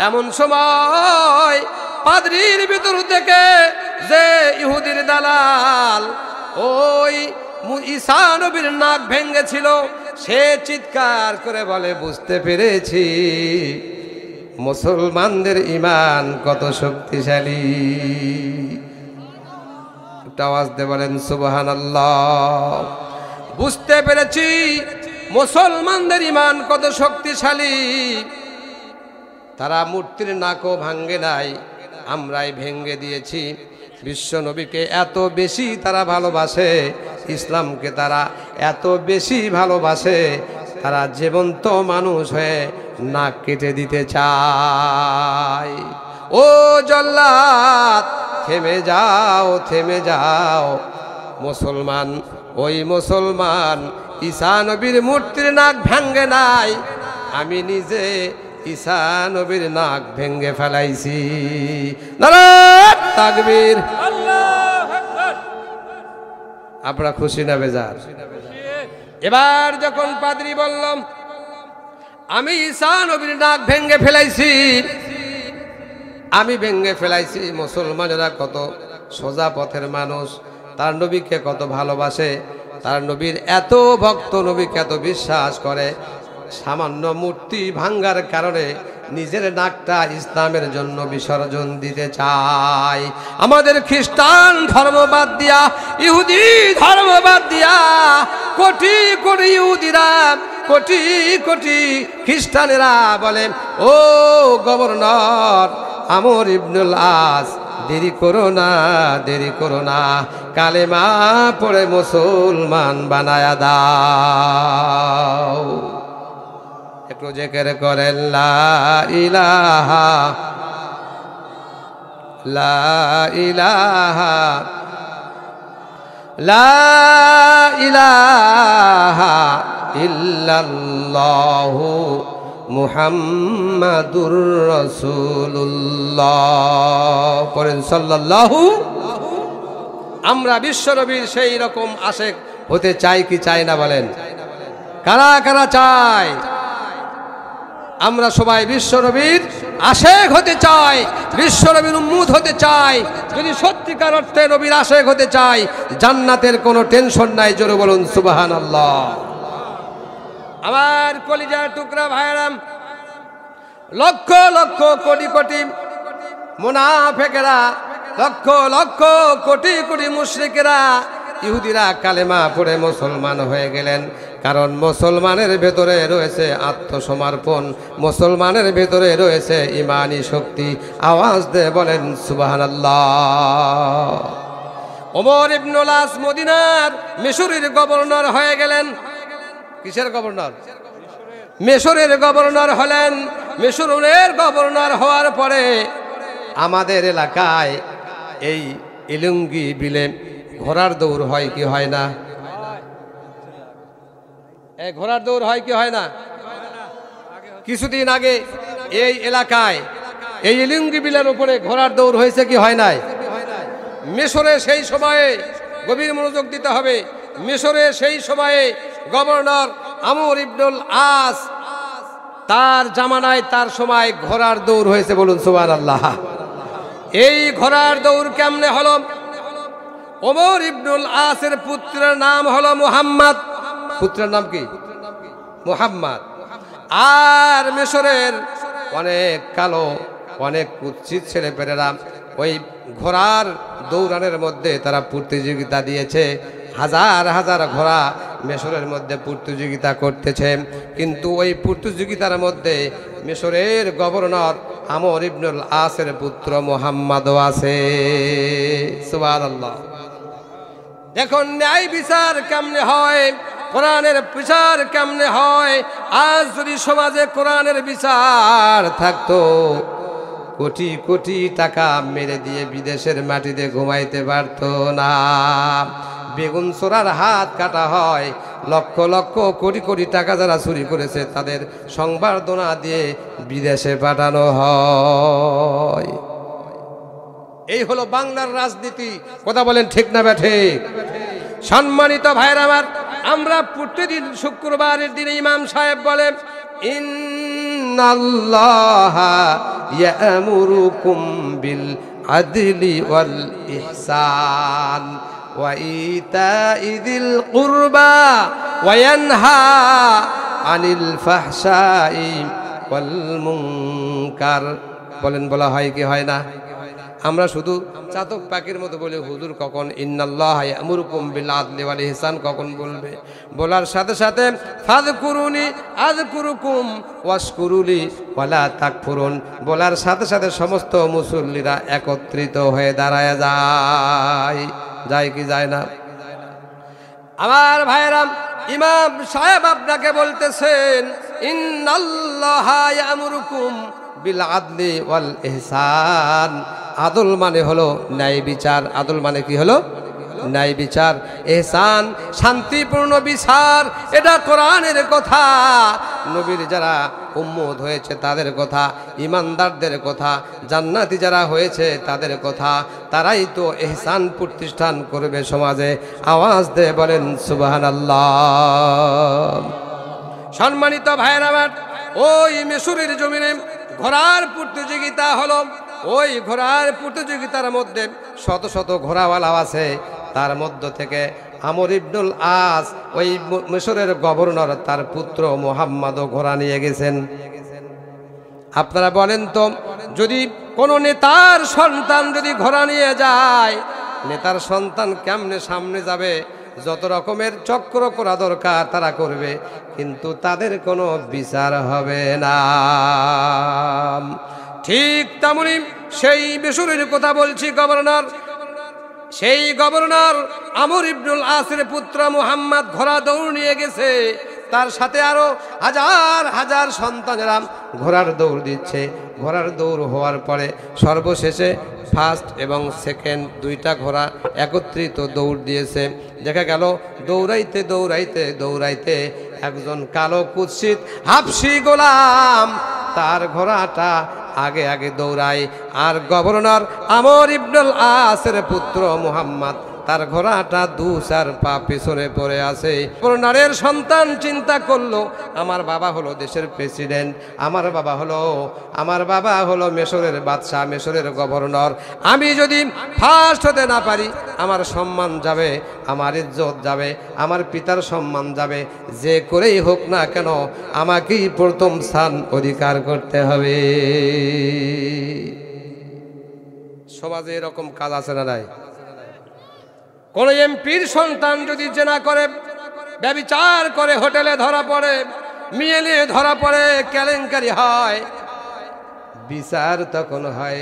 এমন সময় পাদ্রীর ভিতর থেকে যে ইহুদির দালাল ওই ঈসা নবীর নাক ভেঙেছিল, সে চিৎকার করে বলে, বুঝতে পেরেছি মুসলমানদের ঈমান কত শক্তিশালী। একটা আওয়াজ দিয়ে বলেন সুবহানাল্লাহ। বুঝতে পেরেছি মুসলমানদের ঈমান কত শক্তিশালী। তারা মূর্তির নাকও ভাঙ্গে নাই, আমরাই ভেঙ্গে দিয়েছি। বিশ্ব নবীকে এত বেশি তারা ভালোবাসে, ইসলামকে তারা এত বেশি ভালোবাসে, তারা জীবন্ত মানুষ হয়ে নাক কেটে দিতে চায়। ও জল্লাদ, থেমে যাও, থেমে যাও। মুসলমান, ওই মুসলমান ঈসা নবীর মূর্তির নাক ভাঙ্গে নাই, আমি নিজে ঈসা নবীর নাক ভেঙ্গে ফেলাইছি। নারায়ে তাকবীর। আপনারা খুশি না বেজার? এবার যখন পাদ্রী বললাম আমি ঈসা নবীর নাক ভেঙ্গে ফেলাইছি, আমি ভেঙ্গে ফেলাইছি, মুসলমানেরা কত সোজা পথের মানুষ, তার নবীকে কত ভালোবাসে, তার নবীর এত ভক্ত, নবীকে এত বিশ্বাস করে, সামান্য মূর্তি ভাঙ্গার কারণে নিজের নাকটা ইসলামের জন্য বিসর্জন দিতে চায়। আমাদের খ্রিস্টান ধর্মবাদ দিয়া, ইহুদি ধর্মবাদ দিয়া কোটি কোটি ইহুদিরা, কোটি কোটি খ্রিস্টানেরা বলে, ও গভর্নর আমর ইবনুল আস, দেরি করো না, দেরি করো না, কালেমা পড়ে মুসলমান বানায়া দাও। একটু জিকির করেন লা ইলাহা, লা ইলাহা, লা ইলাহা ইল্লাল্লাহু মুহাম্মাদুর রাসূলুল্লাহ। পড়েন সাল্লাল্লাহু। আমরা বিশ্বনবীর সেই রকম আশেক হতে চাই কি চাই না বলেন? কারা কারা চাই? আমরা সবাই বিশ্বনবীর আশেক হতে চাই, বিশ্বনবীর উম্মত হতে চাই। যদি সত্যিকার অর্থে নবীর আশেক হতে চাই, জান্নাতের কোনো টেনশন নাই। জোরে বলুন সুবহানাল্লাহ। আমার কলিজার টুকরা ভাইরাম, লক্ষ লক্ষ কোটি কোটি মুনাফিকেরা, লক্ষ লক্ষ কোটি কোটি মুশরিকেরা, ইহুদিরা কালেমা পড়ে মুসলমান হয়ে গেলেন। কারণ মুসলমানের ভেতরে রয়েছে আত্মসমর্পণ, মুসলমানের ভেতরে রয়েছে ইমানি শক্তি। আওয়াজ দিয়ে বলেন সুবহানাল্লাহ। ওমর ইবনুল আস মদিনার মিশরের গভর্নর হয়ে গেলেন। কিসের গভর্নর? মিশরের গভর্নর হলেন। মিশরের গভর্নর হওয়ার পরে আমাদের এলাকায় এই ইলুঙ্গি বিলে ঘোড়ার দৌড় হয় কি হয় না? এই ঘোড়ার দৌড় হয় কি হয় না? কিছুদিন আগে এই এলাকায় এই ইলুঙ্গি বিলের উপরে ঘোড়ার দৌড় হয়েছে কি হয় নাই? মিশরে সেই সময়ে গভীর মনোযোগ দিতে হবে। মিশরে সেই সময়ে গভর্নর আমর ইবনুল আস, তার জামানায়, তার সময় ঘোড়ার দৌড় হয়েছে। বলুন সুবহানাল্লাহ। এই ঘোড়ার দৌড় কেমনে হলো? ওমর ইবনুল আসের পুত্রের নাম হলো মুহাম্মদ। পুত্রের নাম কি? মুহাম্মদ। আর মিশরের অনেক কালো, অনেক কুৎসিত ছেলেপেলেরা ওই ঘোড়ার দৌড়ানোর মধ্যে তারা প্রতিযোগিতা দিয়েছে। হাজার হাজার ঘোড়া মিশরের মধ্যে প্রতিযোগিতা করতেছে। কিন্তু ওই প্রতিযোগিতার মধ্যে মিশরের গভর্নর আমর ইবনুল আসের পুত্র মুহাম্মদও আছে। সুবহানাল্লাহ। দেখুন ন্যায় বিচার কেমনে হয়, কোরআনের বিচার কেমনে হয়। আজ যদি সমাজে কোরআনের বিচার থাকতো, কোটি কোটি টাকা মেরে দিয়ে বিদেশের মাটিতে ঘুমাইতে পারতো না। বেগুন চোরার হাত কাটা হয়, লক্ষ লক্ষ কোটি কোটি টাকা যারা চুরি করেছে তাদের সংবর্ধনা দিয়ে বিদেশে পাঠানো হয়। এই হলো বাংলার রাজনীতি। কথা বলেন ঠিক না ঠিক? সম্মানিত ভাইরা আমার, আমরা প্রতিদিন শুক্রবারের দিনে ইমাম সাহেব বলেন, ইন্নাল্লাহা ইয়ামুরুকুম বিল আদলি ওয়াল ইহসান ওয়া ইতাই যিল কুরবা ওয়া ইয়ানহা আনিল ফাহশাই ওয়াল মুনকার। বলেন, বলা হয় কি হয় না? আমরা শুধু চাতক পাখির মতো বলি হুজুর কখন ইন্নাল্লাহ ইয়ামুরুকুম বিল আদলি ওয়াল ইহসান কখন বলবে? বলার সাথে সাথে ফাযকুরুনি আযকুরুকুম ওয়াশকুরুলি ওয়ালা তাকফুরুন বলার সাথে সাথে সমস্ত মুসল্লিরা একত্রিত হয়ে দাঁড়ায় যায় কি যায় না? আমার ভাইরা, ইমাম সাহেব আপনাকে বলতেছেন ইন্নাল্লাহা ইয়ামুরুকুম বিল আদলি ওয়াল ইহসান। আদল মানে হলো ন্যায় বিচার। আদল মানে কি হলো? ন্যায় বিচার। ইহসান শান্তিপূর্ণ বিচার। এটা কোরআনের কথা, নবীর যারা উম্মত হয়েছে তাদের কথা, ইমানদারদের কথা, জান্নাতি যারা হয়েছে তাদের কথা। তারাই তো ইহসান প্রতিষ্ঠান করবে সমাজে। আওয়াজ দিয়ে বলেন সুবহানাল্লাহ। সম্মানিত ভাইরা আমার, ওই মিশরের জমিনে ঘোড়ার প্রতিযোগিতা হলো। ওই ঘোড়ার প্রতিযোগিতার মধ্যে শত শত ঘোড়াওয়ালা আছে। তার মধ্য থেকে আমর ইবনুল আস, ওই মিশরের গভর্নর, তার পুত্র মুহাম্মদও ঘোড়া নিয়ে গেছেন। আপনারা বলেন তো, যদি কোনো নেতার সন্তান যদি ঘোড়া নিয়ে যায়, নেতার সন্তান কেমনে সামনে যাবে? যত রকমের চক্র করা দরকার তারা করবে, কিন্তু তাদের কোনো বিচার হবে না। ঠিক তেমনি সেই মিশরের কথা বলছি, গভর্নর, সেই গভর্নর আমর ইবনুল আসের পুত্র মুহাম্মদ ঘোড়া দৌড় নিয়ে গেছে। তার সাথে আরো হাজার হাজার সন্তানেরা ঘোড়ার দৌড় দিচ্ছে। ঘোড়ার দৌড় হওয়ার পরে সর্বশেষে ফার্স্ট এবং সেকেন্ড দুইটা ঘোড়া একত্রিত দৌড় দিয়েছে। দেখা গেল দৌড়াইতে দৌড়াইতে দৌড়াইতে একজন কালো কুৎসিত হাবশি গোলাম তার ঘোড়াটা আগে আগে দৌড়ায়, আর গভর্নর আমর ইবনুল আসের পুত্র মুহাম্মদ তার ঘোড়াটা দু চার পা পিছনে পড়ে আছে। গভর্নরের সন্তান চিন্তা করলো, আমার বাবা হলো দেশের প্রেসিডেন্ট, আমার বাবা হলো মিশরের বাদশাহ, মিশরের গভর্নর। আমি যদি ফার্স্ট হতে না পারি, আমার সম্মান যাবে, আমার ইজ্জত যাবে, আমার পিতার সম্মান যাবে। যে করেই হোক না কেন আমাকেই প্রথম স্থান অধিকার করতে হবে। সমাজে এরকম কাজ আছে না নাই? কোন এমপির সন্তান যদি জেনা করে, ব্যভিচার করে, হোটেলে ধরা পড়ে, মেয়ে নিয়ে ধরা পড়ে, কেলেঙ্কারি হয়, বিচার তখন হয়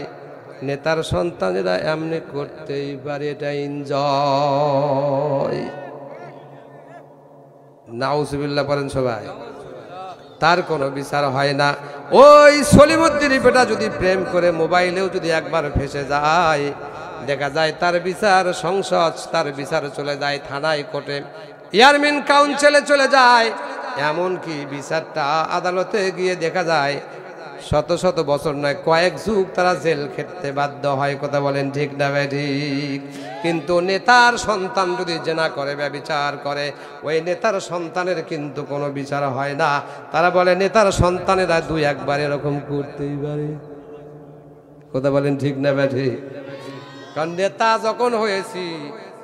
নেতার সন্তানেরা এমনি করতেই পারে, এটা এনজয়। নাউজুবিল্লাহ পড়েন সবাই। তার কোনো বিচার হয় না। ওই সলিমুদ্দিন বেটা যদি প্রেম করে মোবাইলেও যদি একবার ফেসে যায়, দেখা যায় তার বিচার সংসদ, তার বিচার চলে যায় থানায়, কোর্টে, ইয়ারমিন কাউন্সিলে চলে যায়। এমনকি বিচারটা আদালতে গিয়ে দেখা যায় শত শত বছর নয়, কয়েক যুগ তারা জেল খেটতে বাধ্য হয়। কথা বলেন ঠিক না ঠিক? কিন্তু নেতার সন্তান যদি জেনা করে, ব্যভিচার করে, ওই নেতার সন্তানের কিন্তু কোনো বিচার হয় না। তারা বলে নেতার সন্তানেরা দুই একবার এরকম করতেই পারে। কথা বলেন ঠিক না ঠিক? কারণ নেতা যখন হয়েছি,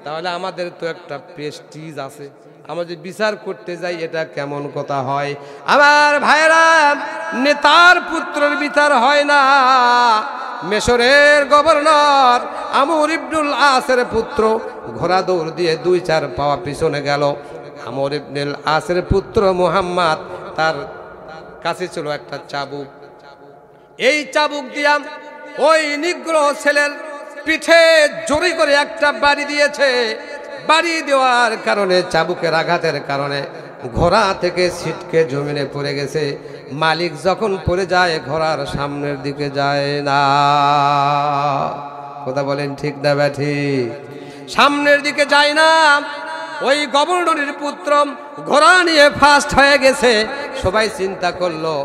তাহলে আমাদের তো একটা প্রেস্টিজ আছে। আমরা যে বিচার করতে যাই, এটা কেমন কথা হয়? আমার ভাইরা, নেতার পুত্রের বিচার হয় না। মিশরের গভর্নর আমর ইবনুল আসের পুত্র ঘোড়া দৌড় দিয়ে দুই চার পাওয়া পিছনে গেল। আমর ইবনুল আসের পুত্র মুহাম্মদ, তার কাছে ছিল একটা চাবুক। এই চাবুক দিয়া ওই নিগ্রহ ছেলের পিঠে জোরে করে একটা বাড়ি দিয়েছে। বাড়ি দেওয়ার কারণে, চাবুকের আঘাতের কারণে ঘোড়া থেকে ছিটকে জমিনে পড়ে গেছে। মালিক যখন পড়ে যায়, ঘোড়ার সামনের দিকে যায় না। কথা বলেন ঠিক না ঠিক? সামনের দিকে যায় না। ওই গভর্নরের পুত্র ঘোড়া নিয়ে ফার্স্ট হয়ে গেছে। সবাই চিন্তা করলো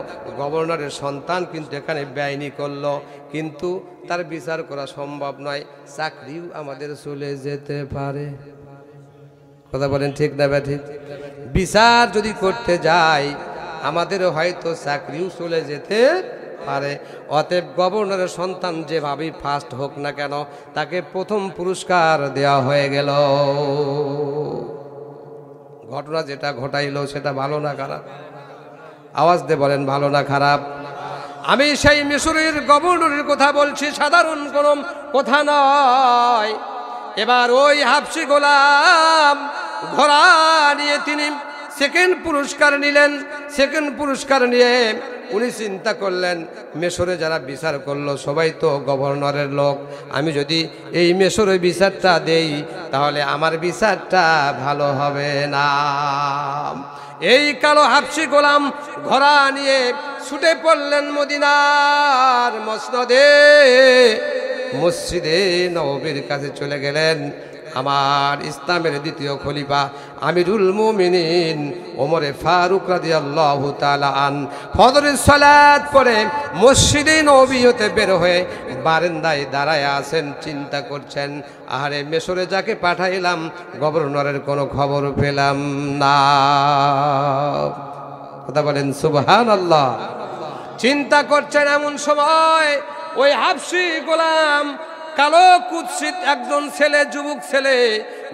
গভর্নরের সন্তান কিন্তু এখানে বেআইনি করলো, কিন্তু তার বিচার করা সম্ভব নয়, চাকরিও আমাদের চলে যেতে পারে। কথা বলেন ঠিক না ঠিক? বিচার যদি করতে যাই, আমাদেরও হয়তো চাকরিও চলে যেতে পারে। অতএব গভর্নরের সন্তান যেভাবেই ফার্স্ট হোক না কেন তাকে প্রথম পুরস্কার দেওয়া হয়ে গেল। ঘটনা যেটা ঘটাইল সেটা ভালো না খারাপ? আওয়াজ দিয়ে বলেন ভালো না খারাপ? আমি সেই মিশরের গভর্নরের কথা বলছি, সাধারণ কোনো কথা নয়। এবার ওই হাবশি গোলাম ঘোড়া নিয়ে তিনি সেকেন্ড পুরস্কার নিলেন। সেকেন্ড পুরস্কার নিয়ে উনি চিন্তা করলেন, মিশরে যারা বিচার করলো সবাই তো গভর্নরের লোক, আমি যদি এই মিশরের বিচারটা দেই তাহলে আমার বিচারটা ভালো হবে না। এই কালো হাবশি গোলাম ঘোড়া নিয়ে ছুটে পড়লেন মদিনার মসনদে, মসজিদে নববীর কাছে চলে গেলেন। আমার ইসলামের দ্বিতীয় খলিফা আমিরুল মুমিনিন ওমরে ফারুক রাদিয়াল্লাহু তাআলা আন ফজরের সালাত পড়ে মসজিদে নববী হতে বের হয়ে বারান্দায় দাঁড়ায় আছেন, চিন্তা করছেন, আরে মিশরে যাকে পাঠাইলাম গভর্নরের কোনো খবর পেলাম না। কথা বলেন সুবহানাল্লাহ। চিন্তা করছেন, এমন সময় ওই হাবশি গোলাম কালো কুৎসিত একজন ছেলে, যুবক ছেলে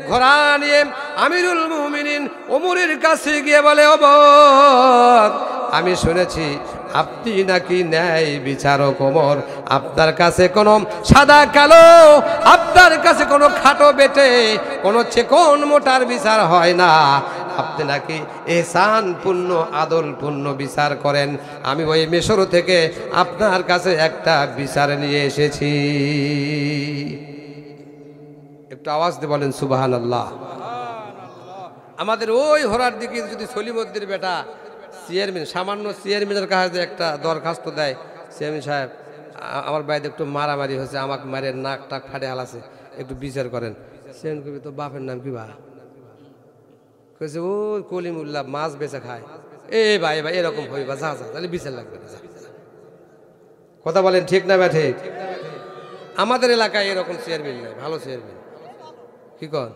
ঘোড়া নিয়ে আমিরুল মুমিনিন ওমরের কাছে গিয়ে বলে, ওমর, আমি শুনেছি আপনি নাকি ন্যায় বিচারক ওমর, আপনার কাছে কোনো সাদা কালো, আপনার কাছে কোনো খাটো বেটে, কোনো চেকন মোটার বিচার হয় না, আপনি নাকি এহসান পূর্ণ আদল পূর্ণ বিচার করেন। আমি ওই মিশর থেকে আপনার কাছে একটা বিচার নিয়ে এসেছি। একটু আওয়াজ দিয়ে বলেন সুবহানাল্লাহ। আমাদের ওই হরার দিকে যদি সলিমুদ্দির বেটা চেয়ারম্যান, সামান্য চেয়ারম্যানের কাছে একটা দরখাস্ত দেয়, চেয়ারম্যান সাহেব আমার বাড়িতে একটু মারামারি হয়েছে, আমাকে মারে নাক টাক ফাটে হালাছে, একটু বিচার করেন। চেয়ারম্যান কবি তো বাপের নাম কি বা কইছে, ও কলিমুল্লাহ মাছ বেচে খায়, এ ভাই ভাই এরকম হইবা, যা যা তাহলে বিচার লাগবে না। কথা বলেন ঠিক না ব্যাঠে? আমাদের এলাকায় এরকম চেয়ারম্যান নাই, ভালো চেয়ারম্যান। কি কন?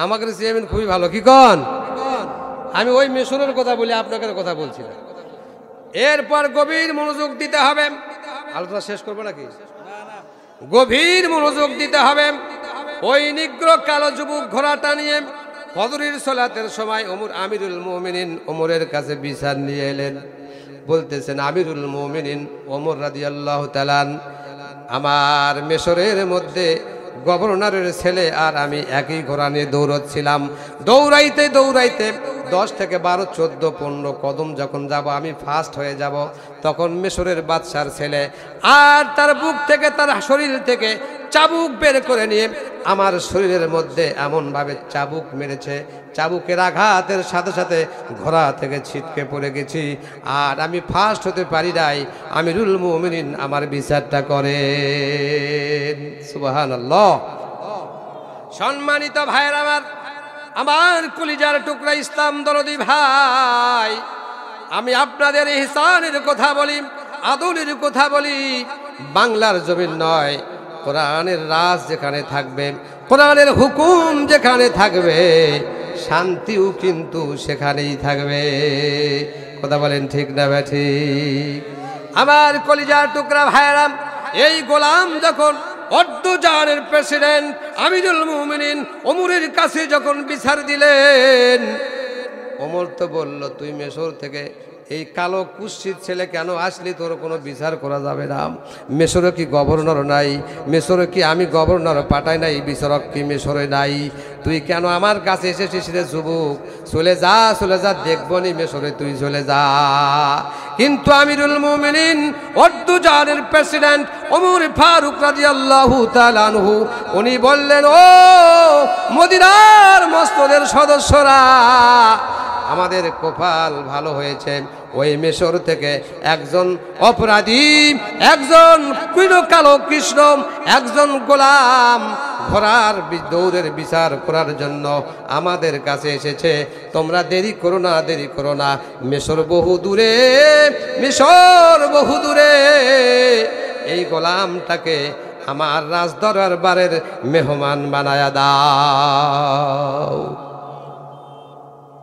আমাদের চেয়ারম্যান খুবই ভালো। কি কন? আমি ওই মিশরের কথা বলি, আপনাদের কথা বলছি না। এরপর গভীর মনোযোগ দিতে হবে। আলোচনা শেষ করবো নাকি? গভীর মনোযোগ দিতে হবে। ওই নিগ্র কালো যুবক ঘোড়াটা নিয়ে ফজরের সালাতের সময় আমিরুল মুমিনিন ওমরের কাছে বিচার নিয়ে এলেন। বলতেছেন, আমিরুল মুমিনিন ওমর রাদিয়াল্লাহু তাআলা, আমার মিশরের মধ্যে গভর্নরের ছেলে আর আমি একই ঘোড়া নিয়ে দৌড়চ্ছিলাম। দৌড়াইতে দৌড়াইতে 10 থেকে 12, 14, 15 কদম যখন যাব, আমি ফার্স্ট হয়ে যাব, তখন মিশরের বাদশার ছেলে আর তার বুক থেকে, তার শরীর থেকে চাবুক বের করে নিয়ে আমার শরীরের মধ্যে এমনভাবে চাবুক মেরেছে, চাবুকের আঘাতের সাথে সাথে ঘোড়া থেকে ছিটকে পড়ে গেছি, আর আমি ফার্স্ট হতে পারি নাই। আমিরুল মুমিনিন আমার বিচারটা করেন। সুবহানাল্লাহ। সম্মানিত ভাইয়ের আমার কলিজার টুকরা ইসলাম দরদি ভাই, আমি আপনাদের ইহসানের কথা বলি, আদলের কথা বলি। বাংলার জমিন নয়, কোরআনের রাজ যেখানে থাকবে, কোরআনের হুকুম যেখানে থাকবে, শান্তিও কিন্তু সেখানেই থাকবে। কথা বলেন ঠিক না ঠিক? আমার কলিজার টুকরা ভাইয়েরা, এই গোলাম যখন অর্ধজাহানের প্রেসিডেন্ট আমিরুল মুমিনিন ওমরের কাছে যখন বিচার দিলেন, ওমর তো বলল, তুই মিশর থেকে এই কালো কুৎসিত ছেলে কেন আসলি? তোর কোনো বিচার করা যাবে না। মিশরে কি গভর্নর নাই? মিশরে কি আমি গভর্নর পাঠাই নাই? বিচারক কি মিশরে নাই? তুই কেন আমার কাছে এসেছিস রে যুবক? চলে যা, চলে যা, দেখবো নি মিশরে, তুই চলে যা। কিন্তু আমিরুল মুমিনিন অর্ধজাহানের প্রেসিডেন্ট ওমর ফারুক রাদিয়াল্লাহু তাআলা আনহু, উনি বললেন, ও মদিনার মসনদের সদস্যরা, আমাদের কপাল ভালো হয়েছে, ওই মিশর থেকে একজন অপরাধী, একজন কালো কৃষ্ণ, একজন গোলাম ঘোড়ার দৌড়ের বিচার করার জন্য আমাদের কাছে এসেছে। তোমরা দেরি করো না, দেরি করো না, মিশর বহু দূরে, মিশর বহু দূরে, এই গোলামটাকে আমার রাজদরবারের মেহমান বানায়া দাও।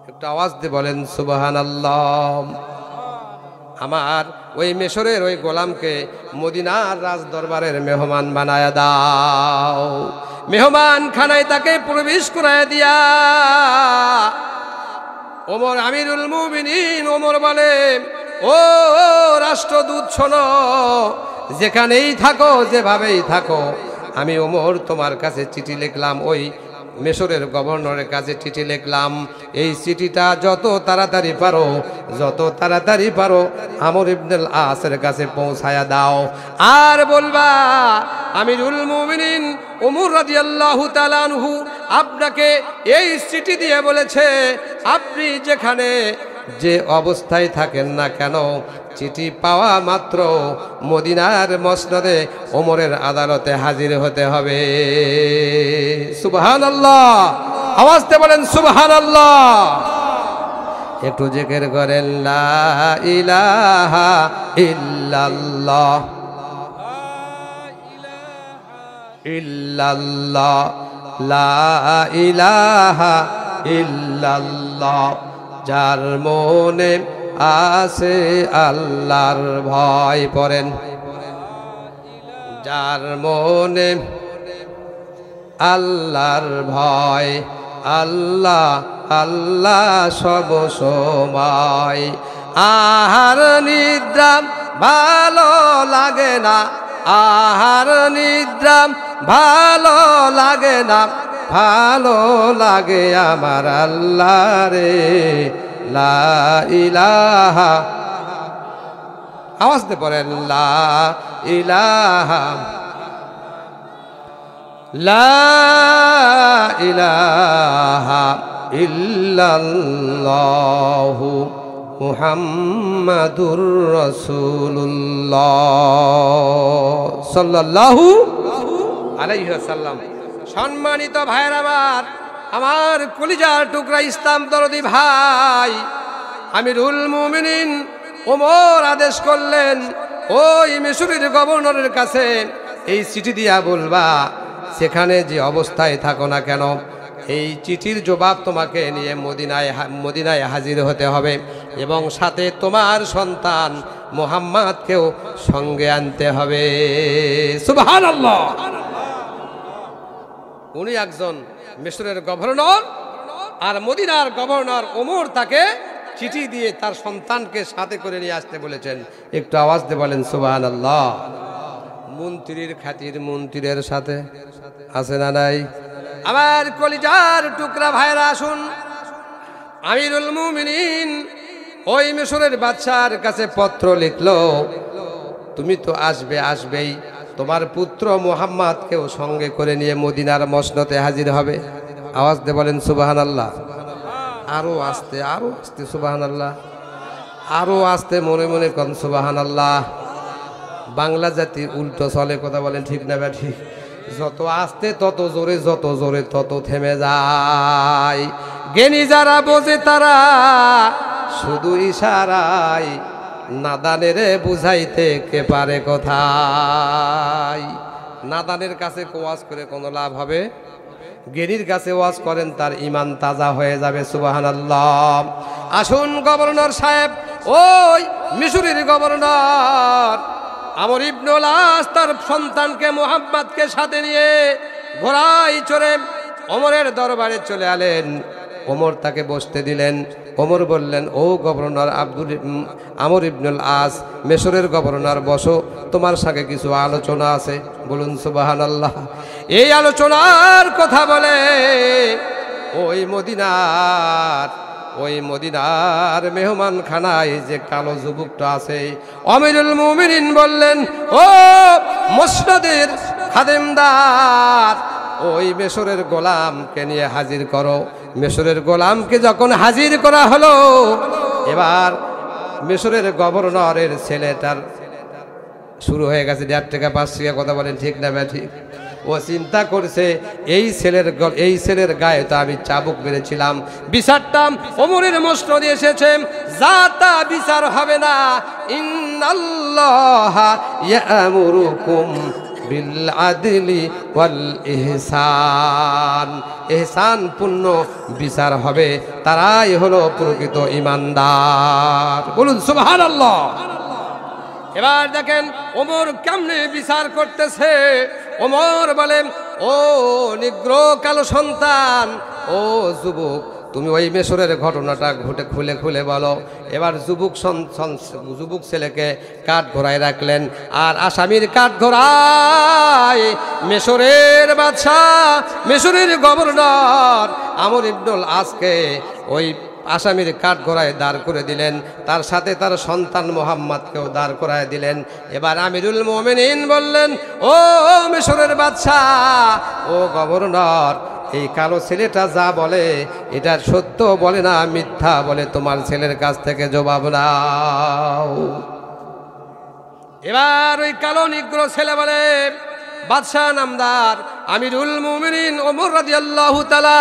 একটা আওয়াজ দিয়ে বলেন সুবহানাল্লাহ। আমার ওই মিশরের ওই গোলামকে মদিনার রাজ দরবারের মেহমান বানায়া দাও। মেহমান খানায় তাকে প্রবেশ করায় দিয়া ওমর আমিরুল মুমিনিন ওমর বলে, ও রাষ্ট্রদূত শোনো, যেখানেই থাকো যেভাবেই থাকো, আমি ওমর তোমার কাছে চিঠি লিখলাম, ওই মিশরের গভর্নরের কাছে চিঠি লিখলাম। এই চিঠিটা যত তাড়াতাড়ি পারো আমর ইবনুল আসের কাছে পৌঁছায়া দাও। আর বলবা আমিরুল মুমিনিন ওমর রাদিয়াল্লাহু তাআলা আনহু আপনাকে এই চিঠি দিয়ে বলেছে, আপনি যেখানে যে অবস্থায় থাকেন না কেন, চিঠি পাওয়া মাত্র মদিনার মসনদে ওমরের আদালতে হাজির হতে হবে। সুবহানাল্লাহ, আওয়াজতে বলেন সুবহানাল্লাহ। একটু জিকির করেন লা ইলাহা ইল্লাল্লাহ ইল্লাল্লাহ লা ইলাহা ইল্লাল্লাহ। যার মনে আছে আল্লাহর ভয়, পড়েন, যার মনে আল্লাহর ভয়, আল্লাহ আল্লাহ সব সময়। আহার নিদ্রা ভালো লাগে না, আহার নিদ্রা ভালো লাগে না, ভালো লাগে আমার আল্লাহ রে। লা ইলাহা, আওয়াজ দিয়ে পড়েন লা ইলাহা, লা ইলাহা ইল্লাল্লাহু মুহাম্মাদুর রাসূলুল্লাহ সাল্লাল্লাহু আলাইহি ওয়াসাল্লাম। সম্মানিত ভাইয়ের আমার কলিজার টুকরা ইসলাম দরদি ভাই, আমিরুল মুমিনিন ওমর আদেশ করলেন, ওই মিশরের গভর্নরের কাছে এই চিঠি দিয়া বলবা, সেখানে যে অবস্থায় থাকো না কেন, এই চিঠির জবাব তোমাকে নিয়ে মদিনায় হাজির হতে হবে এবং সাথে তোমার সন্তান মুহাম্মাদকেও সঙ্গে আনতে হবে। সুবহানাল্লাহ। উনি একজন মিশরের গভর্নর, আর মদিনার গভর্নর ওমর তাকে চিঠি দিয়ে তার সন্তানকে সাথে করে নিয়ে আসতে বলেছেন। একটু আওয়াজ দিয়ে বলেন সুবহানাল্লাহ। মন্ত্রীর খাতির মন্ত্রীর সাথে আছে না নাই? আমার কলিজার টুকরা ভাইরা আসুন, আমিরুল মুমিনিন ওই মিশরের বাদশার কাছে পত্র লিখলো, তুমি তো আসবেই, তোমার পুত্র মুহাম্মাদকেও সঙ্গে করে নিয়ে মদিনার মসনদে হাজির হবে। আওয়াজ দিয়ে বলেন সুবহানাল্লাহ। আরো আস্তে সুবহানাল্লাহ, আরো আস্তে মনে মনে কোন সুবহানাল্লাহ। বাংলা জাতি উল্টো চলে, কথা বলেন ঠিক না ব্যাঠি? যত আস্তে তত জোরে, যত জোরে তত থেমে যায়। জ্ঞানী যারা বোঝে তারা শুধু ইশারায় নাদানের বুঝাইতে কে পারে কোথায়। নাদানের কাছে ওয়াজ করে কোনো লাভ হবে? জ্ঞানীর কাছে ওয়াজ করেন, তার ঈমান তাজা হয়ে যাবে। সুবহানাল্লাহ। আসুন গভর্নর সাহেব, ওই মিশরের গভর্নর আমর ইবনুল আস তার সন্তানকে মুহাম্মাদকে সাথে নিয়ে ঘোড়ায় চড়ে ওমরের দরবারে চলে আলেন। ওমর তাকে বসতে দিলেন। ওমর বললেন, ও গভর্নর আমর ইবনুল আস, মিশরের গভর্নর, বসো, তোমার সাথে কিছু আলোচনা আছে। বলুন সুবহানাল্লাহ। এই আলোচনার কথা বলে ওই মদিনার মেহমান খানায় যে কালো যুবকটা আছে, আমিরুল মুমিনিন বললেন, ও মসনদের খাদেমদার, ওই মিশরের গোলামকে নিয়ে হাজির করো। মিশরের গোলামকে যখন হাজির করা হলো, এবার মিশরের গভর্নরের ছেলেটার শুরু হয়ে গেছে 1.5 টাকা 5 টাকা, কথা বলেন ঠিক না ঠিক? ও চিন্তা করছে, এই ছেলের গায়ে তো আমি চাবুক মেরেছিলাম, বিচারটা ওমরের মসনদে এসেছে, যাতা বিচার হবে না। ইন্নাল্লাহা ইয়ামুরুকুম বিল আদলি ওয়াল ইহসান। ইহসান পূর্ণ বিচার হবে, তারাই হলো প্রকৃত ঈমানদার। বলুন সুবহানাল্লাহ। এবার দেখেন ওমর কেমনে বিচার করতেছে। ওমর বলেন, ও নিগ্র কালো সন্তান, ও যুবক, তুমি ওই মিশরের ঘটনাটা খুলে খুলে বলো। এবার যুবক ছেলেকে কাঠ ঘোড়ায় রাখলেন, আর আসামির কাঠ ঘোড়ায় মিশরের বাদশাহ, মিশরের গভর্নর আমর ইবনুল আসকে ওই আসামির কাঠ ঘোড়ায় দাঁড় করে দিলেন, তার সাথে তার সন্তান মোহাম্মদকেও দাঁড় করায় দিলেন। এবার আমিরুল মুমিনিন বললেন, ও মিশরের বাদশাহ, ও গভর্নর, এই কালো ছেলেটা যা বলে এটা সত্য বলে না মিথ্যা বলে, তোমার ছেলের কাছ থেকে জবাব নাও। এবার ওই কালো নিগ্র ছেলে বলে, বাদশাহ নামদার আমিরুল মুমিনিন ওমর রাদিয়াল্লাহু তাআলা,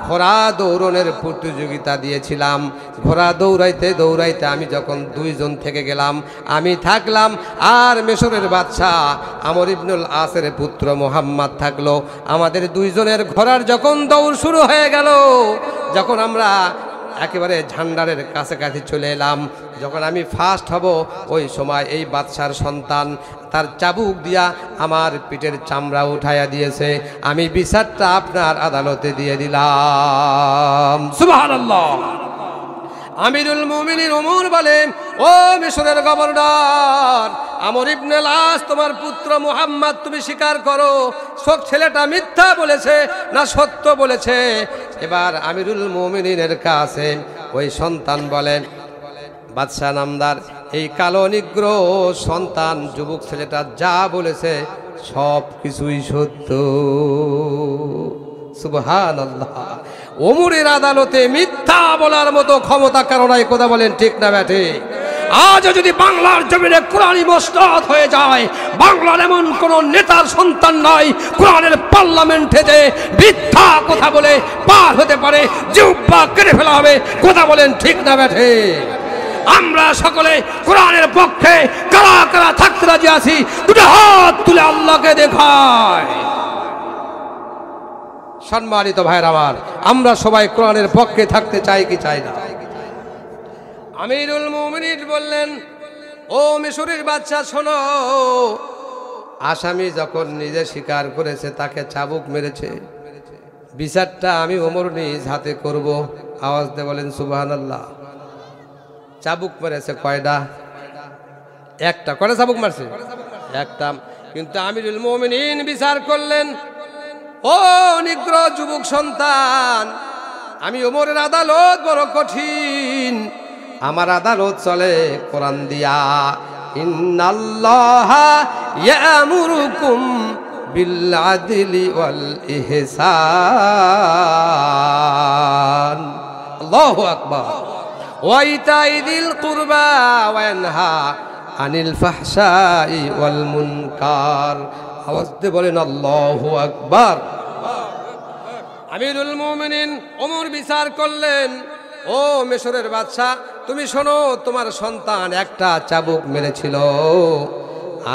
ঘোড়া দৌড়নের প্রতিযোগিতা দিয়েছিলাম। ঘোড়া দৌড়াইতে দৌড়াইতে আমি যখন 2 জন থেকে গেলাম, আমি থাকলাম, আর মিশরের বাদশাহ আমর ইবনুল আসের পুত্র মোহাম্মদ থাকলো। আমাদের 2 জনের ঘোড়ার যখন দৌড় শুরু হয়ে গেল, যখন আমরা একেবারে ঝান্ডারের কাছাকাছি চলে এলাম, যখন আমি ফার্স্ট হব, ওই সময় এই বাদশার সন্তান তার চাবুক দিয়া আমার পিঠের চামড়া উঠাইয়া দিয়েছে। আমি বিচারটা আপনার আদালতে দিয়ে দিলাম। সুবহানাল্লাহ। আমিরুল মুমিনিন ওমর বলেন, ও মিশরের গভর্নর আমর ইবনুল আস, তোমার পুত্র মুহাম্মদ তুমি স্বীকার করো, ছেলেটা মিথ্যা বলেছে না সত্য বলেছে। এবার আমিরুল মুমিনিনের কাছে ওই সন্তান বলেন, বাদশাহ নামদার, এই কালো নিগ্র সন্তান যুবক ছেলেটা যা বলেছে সব কিছুই সত্য। সুবহানাল্লাহ। ওমরের আদালতে মিথ্যা বলার মতো ক্ষমতা কারণে কথা বলেন, ঠিক না ব্যাটে? আজ যদি বাংলার জমিনে কোরআনী মসনদ হয়ে যায়, বাংলার এমন কোন নেতার সন্তান নাই কোরআনের পার্লামেন্টে যে মিথ্যা কথা বলে পার হতে পারে, জিহ্বা কেটে ফেলা হবে। কথা বলেন, ঠিক না ব্যাটে? আমরা সকলে কোরআনের পক্ষে কারা কারা থাকতে রাজি আছি, দুটো হাত তুলে আল্লাহকে দেখায়। সম্মানিত ভাইরা আমার, আমরা সবাই কোরআনের পক্ষে থাকতে চাই কি চাই না? আমিরুল মুমিনিন বললেন, ও মিশরের বাদশাহ শোনো, আসামি যখন নিজে স্বীকার করেছে তাকে চাবুক মেরেছে, বিচারটা আমি ওমর নিজ হাতে করব। আওয়াজ দিয়ে বলেন সুবহানাল্লাহ। চাবুক মেরেছে কয়টা? একটা। কয়টা চাবুক মারছে? একটা। কিন্তু আমিরুল মুমিনিন বিচার করলেন, ও নিগ্র যুবক সন্তান, আমি ওমরের আদালত বড় কঠিন, আমার আদালত চলে কোরআন দিয়া। ইন্নাল্লাহা ইয়ামুরুকুম বিল আদলি ওয়াল ইহসান। আল্লাহু আকবার। ওয়া ইতাইযিল কুরবা ওয়া ইয়ানহা আনিল ফাহশাই ওয়াল মুনকার। আওয়াজ দিয়ে বলেন আল্লাহু আকবার। আমিরুল মুমিনিন ওমর বিচার করলেন, ও মিশরের বাদশাহ, তুমি শোনো, তোমার সন্তান একটা চাবুক মেরেছিল,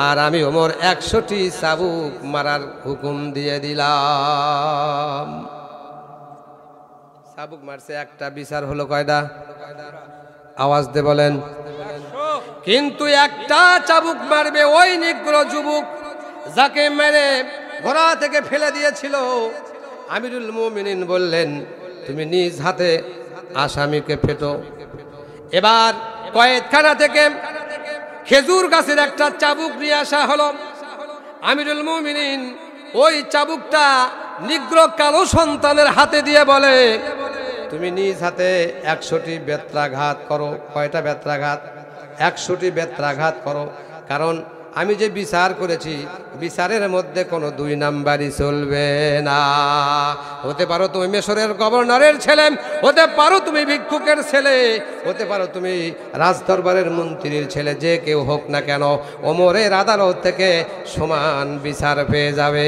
আর আমি ওমর 100টি চাবুক মারার হুকুম দিয়ে দিলাম। চাবুক মারছে একটা, বিচার হলো কয়টা? আওয়াজ দিয়ে বলেন। কিন্তু একটা চাবুক মারবে ওই নিগ্র যুবক যাকে মেরে ঘোড়া থেকে ফেলে দিয়েছিল। আমিরুল মুমিনিন বললেন, তুমি নিজ হাতে আসামিকে ফেটো। এবার কয়েদখানা থেকে খেজুর গাছের একটা চাবুক নিয়ে আসা হলো। আমিরুল মুমিনিন ওই চাবুকটা নিগ্র কালো সন্তানের হাতে দিয়ে বলে, তুমি নিজ হাতে 100টি বেত্রাঘাত করো। কয়টা বেত্রাঘাত? 100টি বেত্রাঘাত করো। কারণ আমি যে বিচার করেছি, বিচারের মধ্যে কোনো 2 নাম্বারই চলবে না। হতে পারো তুমি মিশরের গভর্নরের ছেলে, হতে পারো তুমি ভিক্ষুকের ছেলে, হতে পারো তুমি রাজদরবারের মন্ত্রীর ছেলে, যে কেউ হোক না কেন, ওমরের আদালত থেকে সমান বিচার পেয়ে যাবে।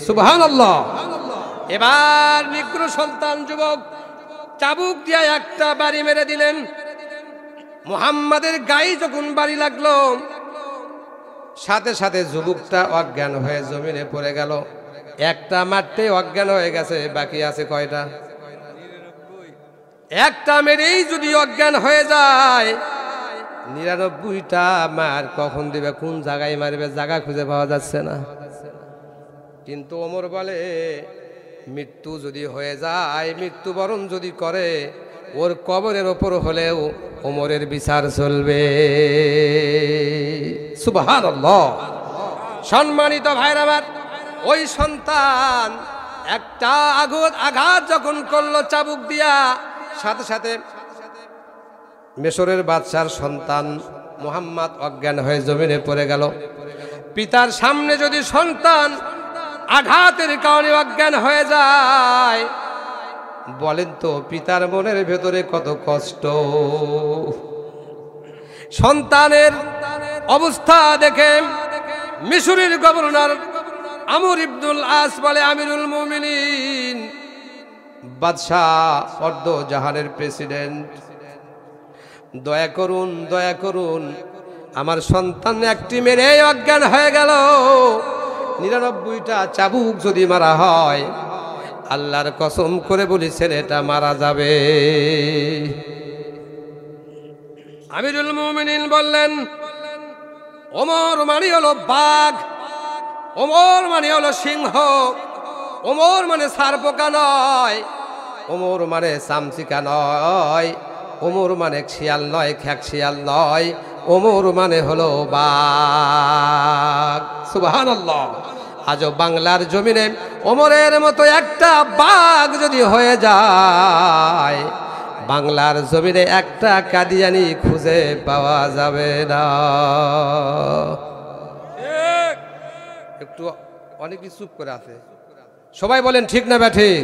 সুবহানাল্লাহ। এবার নিগ্র সন্তান যুবক চাবুক দিয়ে একটা বাড়ি মেরে দিলেন। মুহাম্মাদের গায়ে যখন বাড়ি লাগলো, সাথে সাথে যুবকটা অজ্ঞান হয়ে জমিনে পড়ে গেল। একটা মারতে অজ্ঞান হয়ে গেছে, বাকি আছে কয়টা? একটা মেরেই যদি অজ্ঞান হয়ে যায়, 99টা মার কখন দিবে, কোন জায়গায় মারবে, জায়গা খুঁজে পাওয়া যাচ্ছে না। কিন্তু ওমর বলে মৃত্যু যদি হয়ে যায়, মৃত্যুবরণ যদি করে, ওর কবরের ওপর হলেও ওমরের বিচার চলবে। সুবহানাল্লাহ। সম্মানিত ভাইরা আমার, ওই সন্তান একটা আঘাত যখন করলো চাবুক দিয়া, সাথে সাথে মিশরের বাদশার সন্তান মুহাম্মদ অজ্ঞান হয়ে জমিনে পড়ে গেল। পিতার সামনে যদি সন্তান আঘাতের কারণে অজ্ঞান হয়ে যায়, বলেন তো পিতার মনের ভেতরে কত কষ্ট। সন্তানের অবস্থা দেখে মিশরের গভর্নর আমর ইবনুল আস বলে, আমিরুল মুমিনিন, বাদশাহ অর্ধ জাহানের প্রেসিডেন্ট, দয়া করুন, দয়া করুন, আমার সন্তান একটি মেরে অজ্ঞান হয়ে গেল। 99টা চাবুক যদি মারা হয়, আল্লাহর কসম করে বলি ছেলেটা মারা যাবে। আমিরুল মুমিনিন বললেন, ওমর মানে হলো বাঘ, ওমর মানে হলো সিংহ, ওমর মানে সারপোকা নয়, ওমর মানে চামচিকা নয়, ওমর মানে শিয়াল নয়, খ্যাক শিয়াল নয়, ওমর মানে হলো বাঘ। সুবহানাল্লাহ। আজও বাংলার জমিনে ওমরের মতো একটা বাঘ যদি হয়ে যায়, বাংলার জমিনে একটা কাদিয়ানি খুঁজে পাওয়া যাবে না। একটু অনেকে চুপ করে আছে, সবাই বলেন ঠিক না ব্যাঠিক?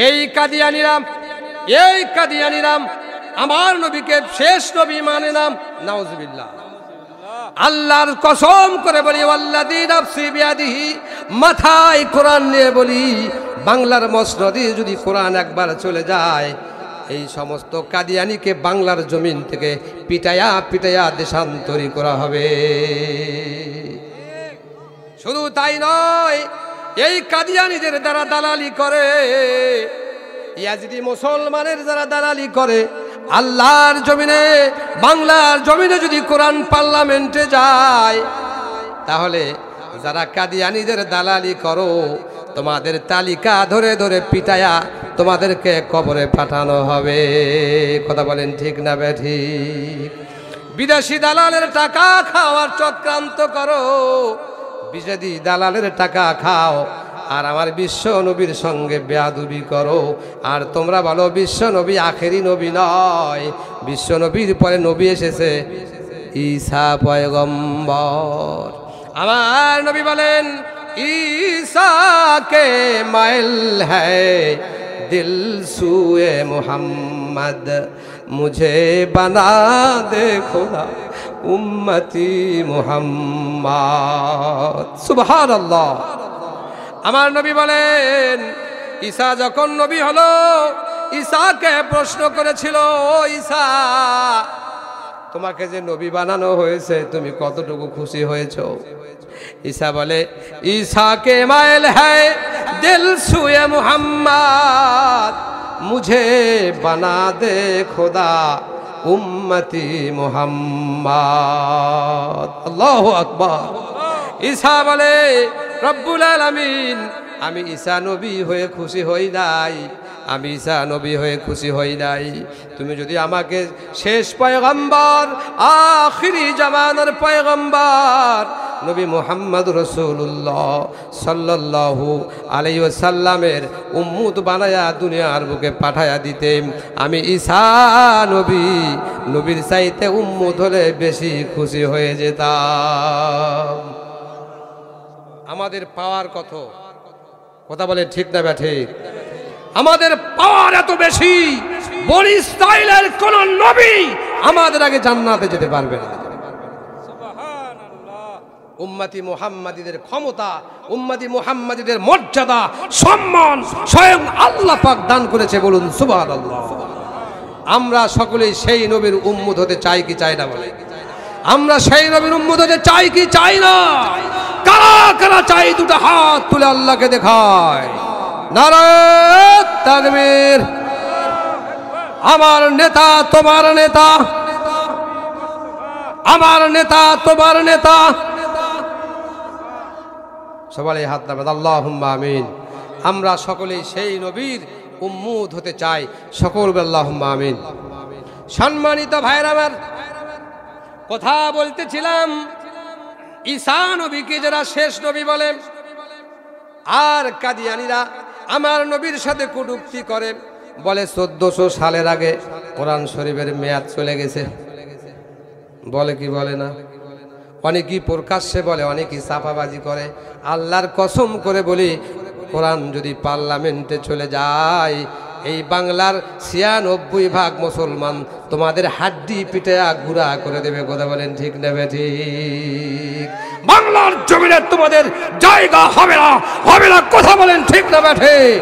এই কাদিয়ানিরা আমার নবীকে শেষ নবী মানে নাম, নাউজুবিল্লাহ। আল্লাহর কসম করে বলি, ওয়াল্লাযী নাফসি বিয়াদিহি, মাথায় কোরআন নিয়ে বলি, বাংলার মসনদে যদি কোরআন একবার চলে যায়, এই সমস্ত কাদিয়ানিকে বাংলার জমিন থেকে পিটায়া পিটায়া দেশান্তরী করা হবে। শুধু তাই নয়, এই কাদিয়ানিদের দ্বারা দালালি করে, ইয়াজিদি মুসলমানের যারা দালালি করে, আল্লাহর জমিনে, বাংলার জমিনে যদি কোরআন পার্লামেন্টে যায়, তাহলে যারা কাদিয়ানিদের দালালি করো, তোমাদের তালিকা ধরে ধরে পিটায়া তোমাদেরকে কবরে পাঠানো হবে। কথা বলেন ঠিক না বেঠিক? বিদেশি দালালের টাকা খাওয়ার চক্রান্ত করো, বিদেশি দালালের টাকা খাও, আর আমার বিশ্ব নবীর সঙ্গে বেয়াদবি করো, আর তোমরা বলো বিশ্ব নবী আখেরি নবী নয়, বিশ্ব নবীর পরে নবী এসেছে ঈসা পয়গম্বর। আমার নবী বলেন, ঈসা কে মাইল হ্যায় দিল সুয়ে মুহাম্মদ, মুঝে বানা দে খোদা উম্মতি মুহাম্মদ। সুবহানাল্লাহ। আমার নবী বলেন, ঈসা যখন নবী হলো, ঈসাকে প্রশ্ন করেছিল, ও ঈসা, তোমাকে যে নবী বানানো হয়েছে তুমি কতটুকু খুশি হয়েছো? ঈসা বলে, ঈসা কে মাইল হ্যায় দিল সুয়ে মুহাম্মদ, মুঝে বানা দে খোদা উম্মতি মুহাম্মদ। আল্লাহু আকবার। ঈসা বলে, রব্বুল আলামিন, আমি ঈসা নবী হয়ে খুশি হই নাই, আমি ঈসা নবী হয়ে খুশি হই নাই। তুমি যদি আমাকে শেষ পয়গম্বর, আখিরি জামানার পয়গম্বর নবী মুহাম্মদ রাসূলুল্লাহ সাল্লাল্লাহু আলাইহি ওয়াসাল্লামের উম্মত বানায়া দুনিয়ার বুকে পাঠায়া দিতে, আমি ঈসা নবীর চাইতে উম্মত হলে বেশি খুশি হয়ে যেতাম। আমাদের পাওয়ার কথা বলে ঠিক না ব্যাঠিক? আমাদের পাওয়ার এত বেশি, বনি ইসরাইলের কোন নবী আমাদের আগে জান্নাতে যেতে পারবে না। উম্মতি মুহাম্মাদীদের ক্ষমতা, উম্মতি মুহাম্মাদীদের মর্যাদা, সম্মান স্বয়ং আল্লাহ পাক দান করেছে, বলুন সুবহানাল্লাহ। আমরা সকলেই সেই নবীর উম্মত হতে চাই কি চাই না? বলে আমরা সেই নবীর উম্মত হতে চাই কি চাই না? কারা কারা চাই দুটো হাত তুলে আল্লাহকে দেখায়। নারায়ে তাকবীর। আমার নেতা তোমার নেতা, আমার নেতা তোমার নেতা। সবাই হাত নামান, আল্লাহুম্মা আমিন। আমরা সকলেই সেই নবীর উম্মত হতে চাই, সকল আল্লাহুম্মা আমিন। সম্মানিত ভাইরা আমার, কথা বলতেছিলাম ঈসা নবীকে যারা শেষ নবী বলে, আর কাদিয়ানীরা আমার নবীর সাথে কটূক্তি করে, বলে 1400 সালের আগে কোরআন শরীফের মেয়াদ চলে গেছে। বলে কি বলে না? অনেকেই প্রকাশ্যে বলে, অনেকেই চাপাবাজি করে। আল্লাহর কসম করে বলি, কোরআন যদি পার্লামেন্টে চলে যায়, এই বাংলার 96% মুসলমান তোমাদের হাড্ডি পিঠে গুড়া করে দেবে। কথা বলেন ঠিক নেবে ঠিক? বাংলার জমিনে তোমাদের জায়গা হবে না, হবে না। কথা বলেন ঠিক নেবে ঠিক?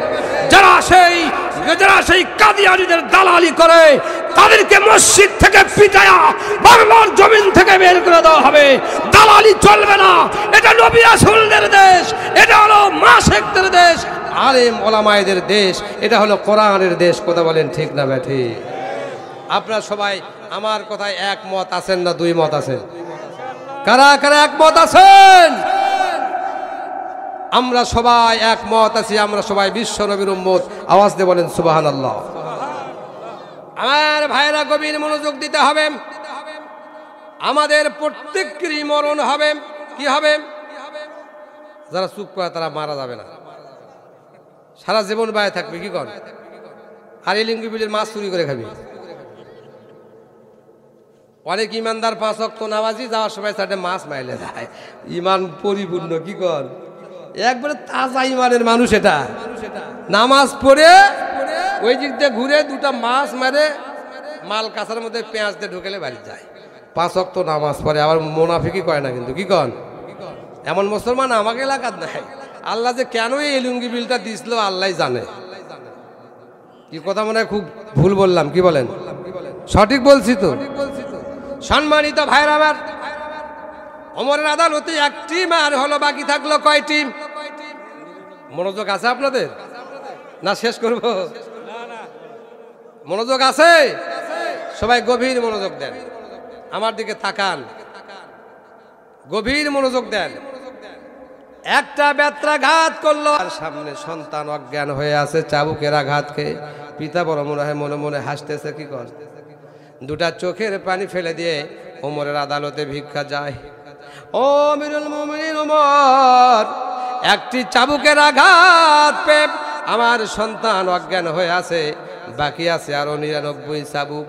যারা সেই কাদিয়ানীদের দালালি করে, তাদেরকে মসজিদ থেকে পিটায়া বাংলার জমিন থেকে বের করে দেওয়া হবে। দালালি চলবে না। এটা নবী রাসূলদের দেশ, এটা হলো মাশায়েখদের দেশ, আলেম ওলামায়েদের দেশ, এটা হলো কোরআনের দেশ। কথা বলেন ঠিক না ব্যাঠি? আপনারা সবাই আমার কথায় একমত আছেন না দুই মত আছেন? কারা কারা একমত আছেন? আমরা সবাই একমত আছি, আমরা সবাই বিশ্ব নবীর উম্মত। আওয়াজ দিয়ে বলেন সুবহানাল্লাহ। আমার ভাইরা, গভীর মনোযোগ দিতে হবে। আমাদের প্রত্যেকেরই মরণ হবে। কি হবে? যারা চুপ করে তারা মারা যাবে না, সারা জীবন বাইরে থাকবে। কি কর? আর এই লিঙ্গি বিলের মাছ চুরি করে খাবি। অনেক ইমানদার 5 ওয়াক্ত নামাজি যাওয়ার সময় চারটে মাছ মাইলে যায়, ইমান পরিপূর্ণ। কি কর? একবারে তাজা ইমানের মানুষ। এটা নামাজ পড়ে ওই দিক দিয়ে ঘুরে দুটা মাছ মারে, মাল কাছার মধ্যে পেঁয়াজ দিয়ে ঢুকেলে বাড়ি যায়। 5 ওয়াক্ত নামাজ পড়ে, আবার মুনাফিকি করে না কিন্তু। কি কন? এমন মুসলমান আমাকে এলাকার নাই। আল্লাহ যে কেন এই লুঙ্গি বিলটা দিছিল আল্লাহ জানে। কি কথা মনে হয় খুব ভুল বললাম? কি বলেন? সঠিক বলছি তো? সম্মানিত ভাইরা আমার, ওমরের আদালতে একটি মার হলো, বাকি থাকলো কয়টি? মনোযোগ আছে আপনাদের? না শেষ করব? মনোযোগ আছে? সবাই গভীর মনোযোগ দেন, আমার দিকে তাকান, গভীর মনোযোগ দেন। একটা বেত্রাঘাত করলো, আর সামনে সন্তান অজ্ঞান হয়ে আছে চাবুকের আঘাতকে। পিতা বড় মনে হয় মনে মনে হাসতেছে। কি কর? দুটা চোখের পানি ফেলে দিয়ে ওমরের আদালতে ভিক্ষা যায়। ও আমিরুল মুমিনিন ওমর, একটি চাবুকের আঘাত পেয়ে আমার সন্তান অজ্ঞান হয়ে আছে, বাকি আছে আরো 99 চাবুক।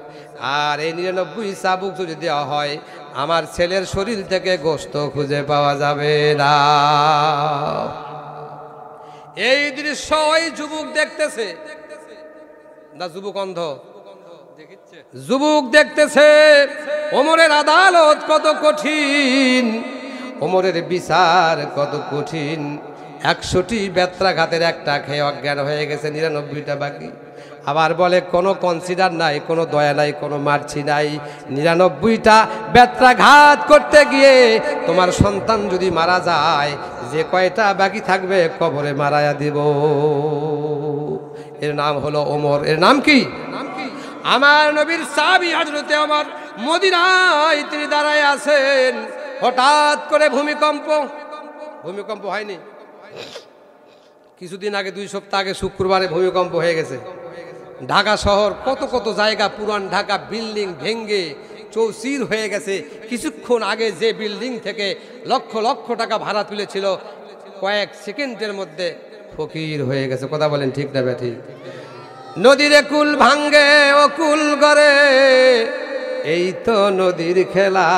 আর এই 99 চাবুক যদি দেওয়া হয়, আমার ছেলের শরীর থেকে গোশত খুঁজে পাওয়া যাবে না। এই দৃশ্য ওই যুবক দেখতেছে না? যুবক অন্ধ? যুবক দেখতেছে ওমরের আদালত কত কঠিন, ওমরের বিচার কত কঠিন। 100টি বেত্রাঘাতের একটা খেয়ে অজ্ঞান হয়ে গেছে, 99টা বাকি। আবার বলে কোনো কনসিডার নাই, কোনো দয়া নাই, কোনো মার্ছি নাই। 99টা বেত্রাঘাত করতে গিয়ে তোমার সন্তান যদি মারা যায়, যে কয়টা বাকি থাকবে কবরে মারায়া দিব। এর নাম হলো ওমর। এর নাম কি? আমার নবীর সাহাবী হযরতে ওমর মদিনায় তিনি দাঁড়ায় আছেন। হঠাৎ করে ভূমিকম্প। ভূমিকম্প হয়নি? কিছুদিন আগে, 2 সপ্তাহ আগে শুক্রবারে ভূমিকম্প হয়ে গেছে। ঢাকা শহর কত কত জায়গা, পুরান ঢাকা বিল্ডিং ভেঙ্গে চৌচির হয়ে গেছে। কিছুক্ষণ আগে যে বিল্ডিং থেকে লক্ষ লক্ষ টাকা ভাড়া তুলেছিল, কয়েক সেকেন্ডের মধ্যে ফকির হয়ে গেছে। কথা বলেন ঠিক না ব্যাঠি? নদীর কুল ভাঙ্গে ও কুল গড়ে, এই তো নদীর খেলা।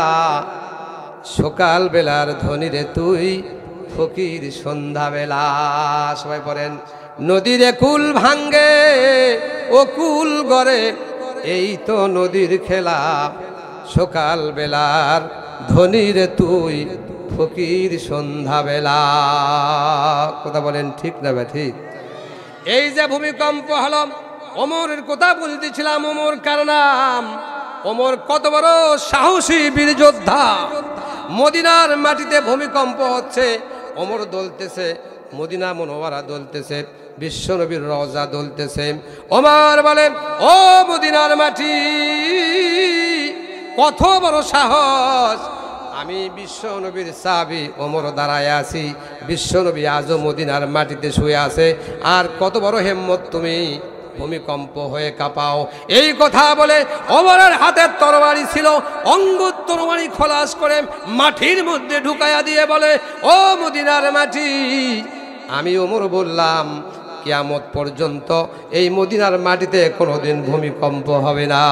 সকাল বেলার ধনীরে তুই, ফকির সন্ধ্যা বেলা। সবাই পড়েন, নদীর কুল ভাঙ্গে ও কুল গড়ে, এই তো নদীর খেলা। সকাল বেলার ধনীরে তুই, ফকির সন্ধ্যা বেলা। কথা বলেন ঠিক না ঠিক? এই যে ভূমিকম্প হলো, ওমরের কথা বলতেছিলাম। ওমর কার নাম? ওমর কত বড় সাহসী বীর যোদ্ধা। মদিনার মাটিতে ভূমিকম্প হচ্ছে, ওমর দলতেছে, মদিনা মুনওয়ারা দলতেছে, বিশ্বনবীর রওজা দলতেছে। ওমর বলে, ও মদিনার মাটি, কত বড় সাহস! আমি বিশ্বনবীর সাহাবী ওমর দাঁড়ায় আছি, বিশ্বনবী আজও মদিনার মাটিতে শুয়ে আছে, আর কত বড় হিম্মত তুমি ভূমিকম্প হয়ে কাঁপাও। এই কথা বলে ওমরের হাতের তরবারি ছিল, অঙ্গুর তরবারি খলাস করে মাটির মধ্যে ঢুকাইয়া দিয়ে বলে, ও মদিনার মাটি, আমি ওমর বললাম কিয়ামত পর্যন্ত এই মদিনার মাটিতে কোনোদিন ভূমিকম্প হবে না।